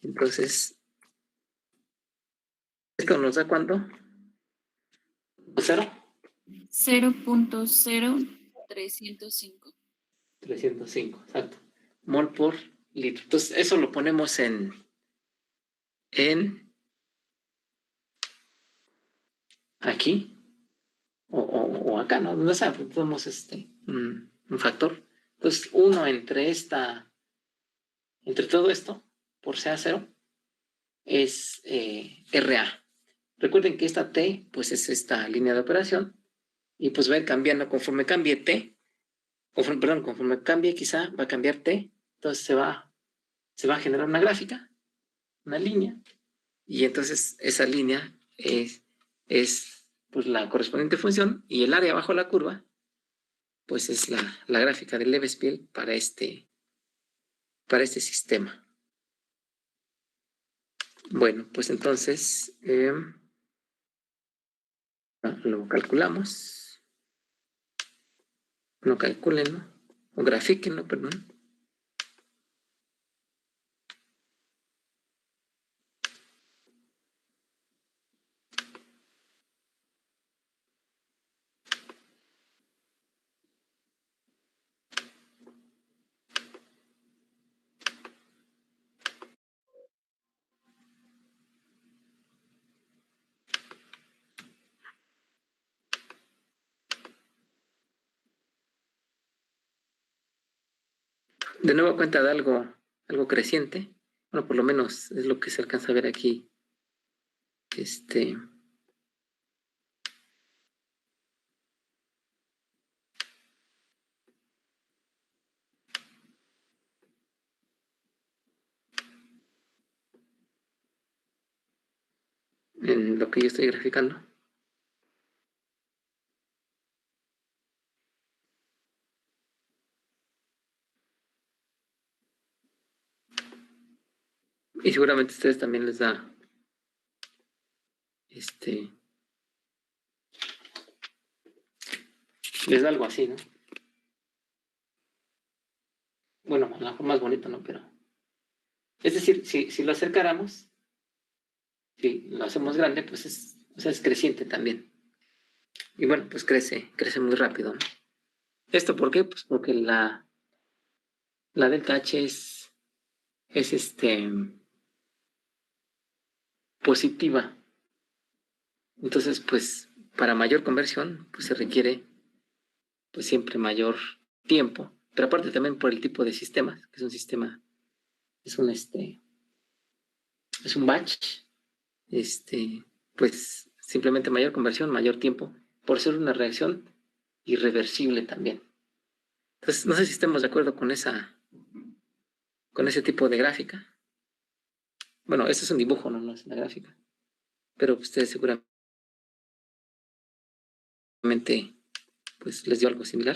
Entonces, ¿esto nos da cuánto? ¿0? 0.0305. 305, exacto. Mol por litro. Entonces, eso lo ponemos en aquí o acá, ¿no? No sé, tenemos un factor. Entonces, 1 entre todo esto, por CA0, es RA. Recuerden que esta T, pues es esta línea de operación, y pues va a ir cambiando conforme cambie T, conforme cambie quizá va a cambiar T, entonces se va a generar una gráfica, una línea, y entonces esa línea es pues la correspondiente función, y el área bajo la curva, pues es la gráfica del Lebespiel para este sistema. Bueno, pues entonces lo calculamos. No calcúlenlo, o grafíquenlo, perdón. De nuevo cuenta de algo creciente. Bueno, por lo menos es lo que se alcanza a ver aquí en lo que yo estoy graficando. Y seguramente a ustedes también les da les da algo así, ¿no? Bueno, a lo mejor más bonito, ¿no? Pero es decir, si lo acercáramos, si lo hacemos grande, pues es creciente también. Y bueno, pues crece muy rápido, ¿no? ¿Esto por qué? Pues porque la delta H es positiva. Entonces, pues, para mayor conversión, pues se requiere pues siempre mayor tiempo, pero aparte también por el tipo de sistemas, que es un sistema, es un batch, pues simplemente mayor conversión, mayor tiempo, por ser una reacción irreversible también. Entonces, no sé si estemos de acuerdo con ese tipo de gráfica. Bueno, este es un dibujo, no es una gráfica, pero ustedes seguramente pues les dio algo similar.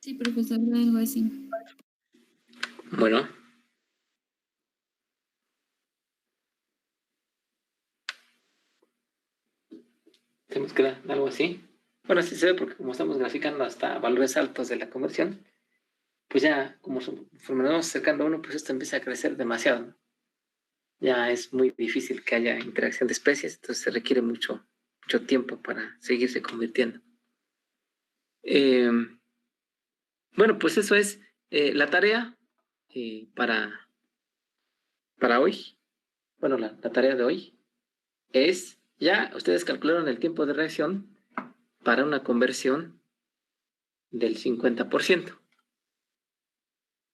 Sí, profesor, algo así. Bueno. Tenemos que dar algo así. Bueno, así se ve porque como estamos graficando hasta valores altos de la conversión, pues ya conforme nos vamos acercando a uno, pues esto empieza a crecer demasiado, ¿no? Ya es muy difícil que haya interacción de especies, entonces se requiere mucho tiempo para seguirse convirtiendo. Bueno, pues eso es la tarea para hoy. Bueno, la tarea de hoy es, ya ustedes calcularon el tiempo de reacción para una conversión del 50%.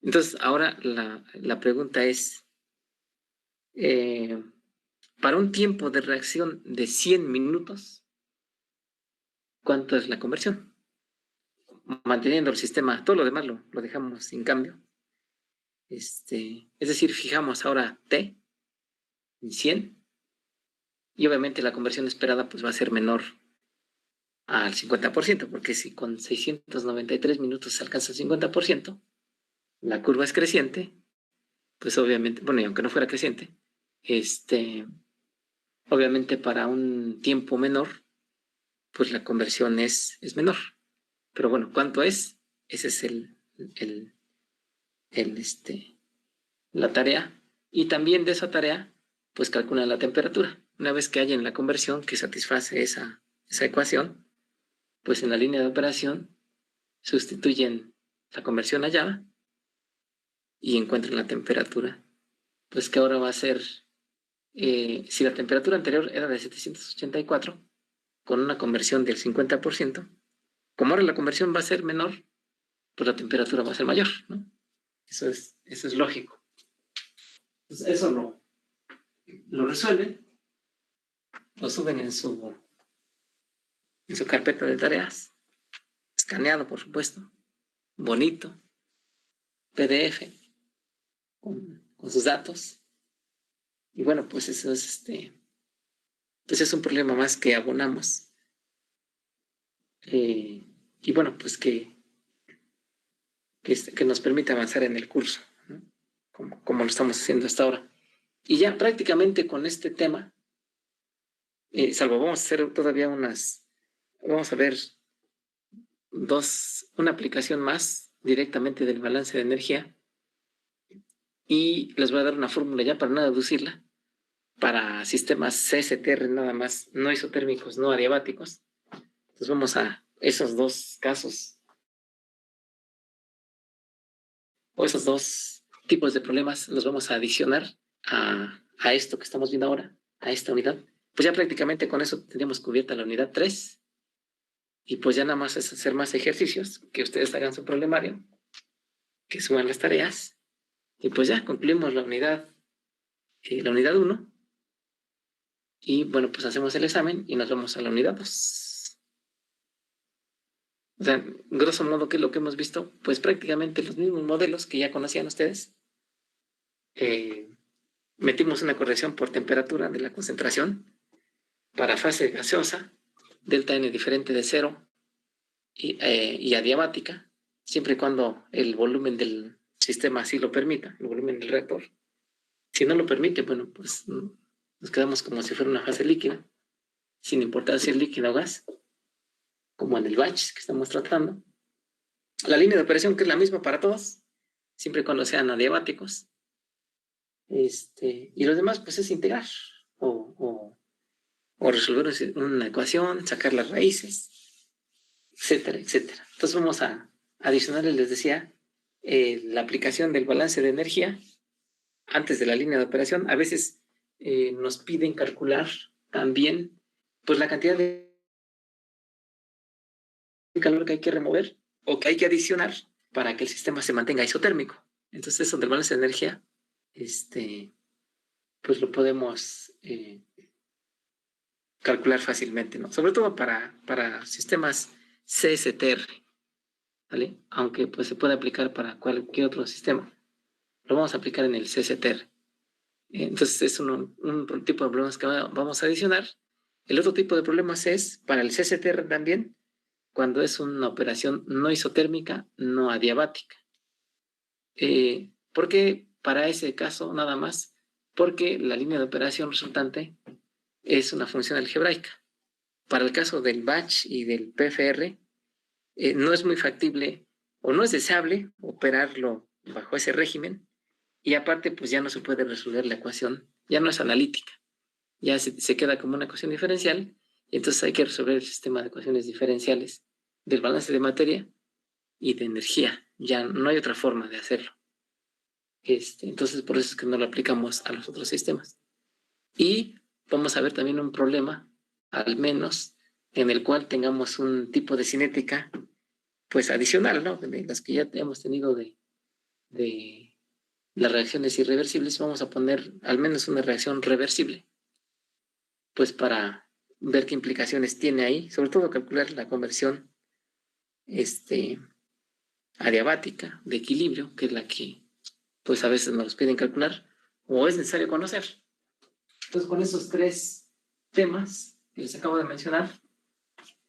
Entonces, ahora la pregunta es, para un tiempo de reacción de 100 minutos, ¿cuánto es la conversión? Manteniendo el sistema, todo lo demás lo dejamos sin cambio. Es decir, fijamos ahora T en 100 y obviamente la conversión esperada pues va a ser menor al 50%, porque si con 693 minutos se alcanza el 50%, la curva es creciente, pues obviamente, bueno, y aunque no fuera creciente, obviamente para un tiempo menor, pues la conversión es menor. Pero bueno, ¿cuánto es? Ese es la tarea. Y también de esa tarea, pues calculan la temperatura. Una vez que hayan la conversión que satisface esa ecuación, pues en la línea de operación sustituyen la conversión a Java y encuentran la temperatura. Pues que ahora va a ser, si la temperatura anterior era de 784, con una conversión del 50%, como ahora la conversión va a ser menor, pues la temperatura va a ser mayor, ¿no? Eso es lógico. Entonces, eso lo resuelven, lo suben en su en su carpeta de tareas, escaneado, por supuesto, bonito, PDF, con sus datos. Y bueno, pues eso es pues es un problema más que abonamos. Y bueno, pues que nos permite avanzar en el curso, ¿no? Como lo estamos haciendo hasta ahora. Y ya prácticamente con este tema, salvo vamos a hacer todavía vamos a ver una aplicación más directamente del balance de energía, y les voy a dar una fórmula ya para no deducirla, para sistemas CSTR nada más, no isotérmicos, no adiabáticos. Entonces vamos a esos dos casos, o esos dos tipos de problemas, los vamos a adicionar a esto que estamos viendo ahora, a esta unidad. Pues ya prácticamente con eso tendríamos cubierta la unidad 3, y pues ya nada más es hacer más ejercicios, que ustedes hagan su problemario, que suban las tareas, y pues ya concluimos la unidad 1, y bueno, pues hacemos el examen y nos vamos a la unidad 2. O sea, grosso modo, ¿qué es lo que hemos visto? Pues prácticamente los mismos modelos que ya conocían ustedes. Metimos una corrección por temperatura de la concentración para fase gaseosa, delta N diferente de 0 y adiabática, siempre y cuando el volumen del sistema así lo permita, el volumen del reactor. Si no lo permite, bueno, pues nos quedamos como si fuera una fase líquida, sin importar si es líquido o gas, como en el batch que estamos tratando. La línea de operación, que es la misma para todos, siempre y cuando sean adiabáticos. Y los demás, pues es integrar o resolver una ecuación, sacar las raíces, etcétera, etcétera. Entonces vamos a adicionarles, les decía, la aplicación del balance de energía antes de la línea de operación. A veces nos piden calcular también pues la cantidad de calor que hay que remover o que hay que adicionar para que el sistema se mantenga isotérmico. Entonces eso del balance de energía, pues lo podemos calcular fácilmente, ¿no? Sobre todo para sistemas CSTR, ¿vale? Aunque pues se puede aplicar para cualquier otro sistema. Lo vamos a aplicar en el CSTR. Entonces es un tipo de problemas que vamos a adicionar. El otro tipo de problemas es para el CSTR también, cuando es una operación no isotérmica, no adiabática. ¿Por qué para ese caso nada más? Porque la línea de operación resultante es una función algebraica. Para el caso del batch y del PFR, no es muy factible o no es deseable operarlo bajo ese régimen, y aparte pues ya no se puede resolver la ecuación, ya no es analítica, ya se queda como una ecuación diferencial, y entonces hay que resolver el sistema de ecuaciones diferenciales del balance de materia y de energía. Ya no hay otra forma de hacerlo. Entonces por eso es que no lo aplicamos a los otros sistemas. Y vamos a ver también un problema, al menos, en el cual tengamos un tipo de cinética pues adicional, ¿no? De las que ya hemos tenido de las reacciones irreversibles. Vamos a poner al menos una reacción reversible, pues para ver qué implicaciones tiene ahí, sobre todo calcular la conversión adiabática de equilibrio, que es la que pues a veces nos piden calcular o es necesario conocer. Entonces con esos 3 temas que les acabo de mencionar,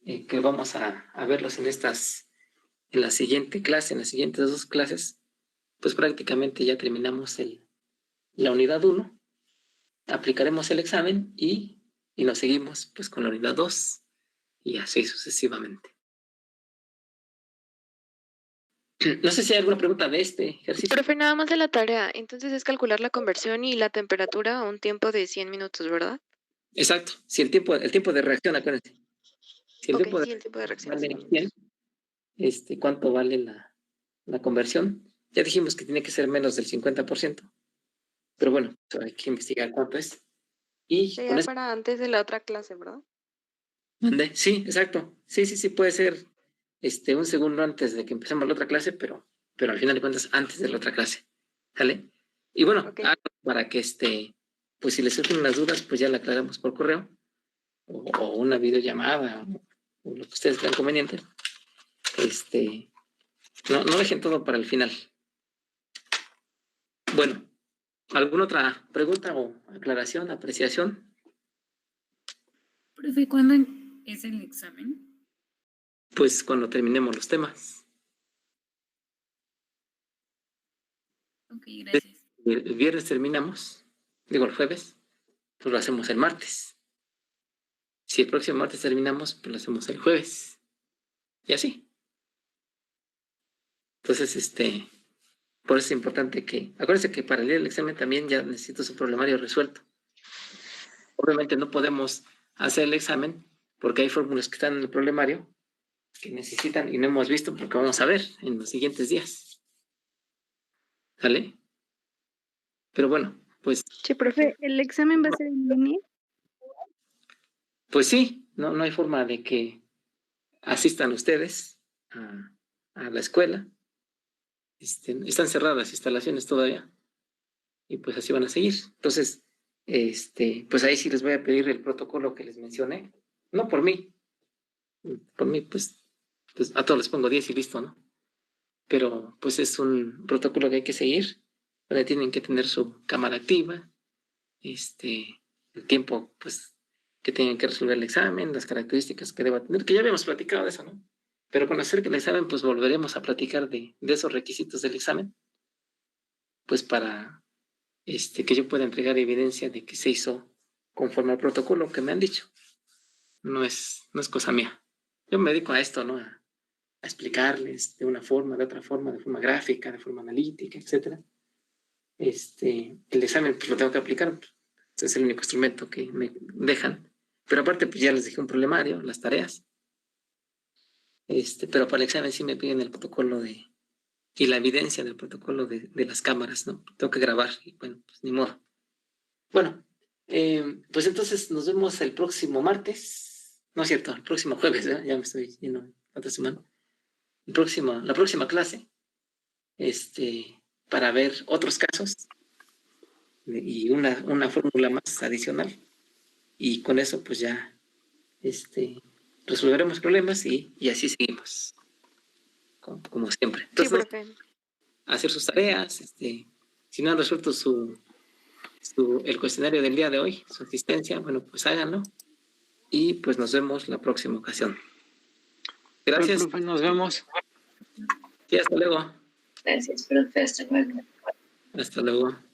que vamos a verlos en la siguiente clase, en las siguientes 2 clases, pues prácticamente ya terminamos la unidad 1, aplicaremos el examen y nos seguimos pues con la unidad 2 y así sucesivamente. No sé si hay alguna pregunta de este ejercicio. Profe, nada más de la tarea. Entonces es calcular la conversión y la temperatura a un tiempo de 100 minutos, ¿verdad? Exacto. Si el tiempo de reacción, acuérdense. Si el Ok, tiempo sí, el tiempo de reacción. vale 100, ¿cuánto vale la conversión? Ya dijimos que tiene que ser menos del 50%. Pero bueno, hay que investigar cuánto es. Y Sería con eso para antes de la otra clase, ¿verdad? mandé. Sí, exacto. Sí, puede ser un segundo antes de que empecemos la otra clase, pero al final de cuentas antes de la otra clase. ¿Sale? Y bueno, Ok. para que pues si les surgen unas dudas, pues ya la aclaramos por correo o una videollamada o lo que ustedes crean conveniente. No dejen todo para el final. Bueno, ¿alguna otra pregunta o aclaración, apreciación? Profe, ¿cuándo es el examen? Pues cuando terminemos los temas. Ok, gracias. El viernes terminamos, digo el jueves, pues lo hacemos el martes. Si el próximo martes terminamos, pues lo hacemos el jueves. Y así. Entonces, por eso es importante que, acuérdense que para el día del examen también ya necesito su problemario resuelto. Obviamente no podemos hacer el examen porque hay fórmulas que están en el problemario que necesitan y no hemos visto porque vamos a ver en los siguientes días. ¿Sale? Pero bueno, pues... Sí, profe, ¿el examen va a ser en línea? Pues sí, no hay forma de que asistan ustedes a la escuela. Están cerradas las instalaciones todavía y pues así van a seguir. Entonces, pues ahí sí les voy a pedir el protocolo que les mencioné. No por mí, pues a todos les pongo 10 y listo, ¿no? Pero pues es un protocolo que hay que seguir, donde tienen que tener su cámara activa, el tiempo, pues, que tienen que resolver el examen, las características que deba tener, que ya habíamos platicado de eso, ¿no? Pero con hacer el examen, pues volveremos a platicar de esos requisitos del examen, pues para que yo pueda entregar evidencia de que se hizo conforme al protocolo que me han dicho. No es cosa mía. Yo me dedico a esto, ¿no? A explicarles de una forma, de otra forma, de forma gráfica, de forma analítica, etc. El examen, pues lo tengo que aplicar. Este es el único instrumento que me dejan. Pero aparte, pues ya les dejé un problemario, las tareas. Pero para el examen sí me piden el protocolo y la evidencia del protocolo de las cámaras, ¿no? Tengo que grabar y bueno, pues ni modo. Bueno, pues entonces nos vemos el próximo martes. No es cierto, el próximo jueves, ¿eh? Ya me estoy yendo otra semana. La próxima clase, para ver otros casos y una fórmula más adicional. Y con eso, pues ya, resolveremos problemas y así seguimos, como siempre. Sí, Entonces, profe. hacer sus tareas, si no han resuelto el cuestionario del día de hoy, su asistencia, bueno, pues háganlo y pues nos vemos la próxima ocasión. Gracias. Profe, nos vemos. Y hasta luego. Gracias, profe. Hasta luego. Hasta luego.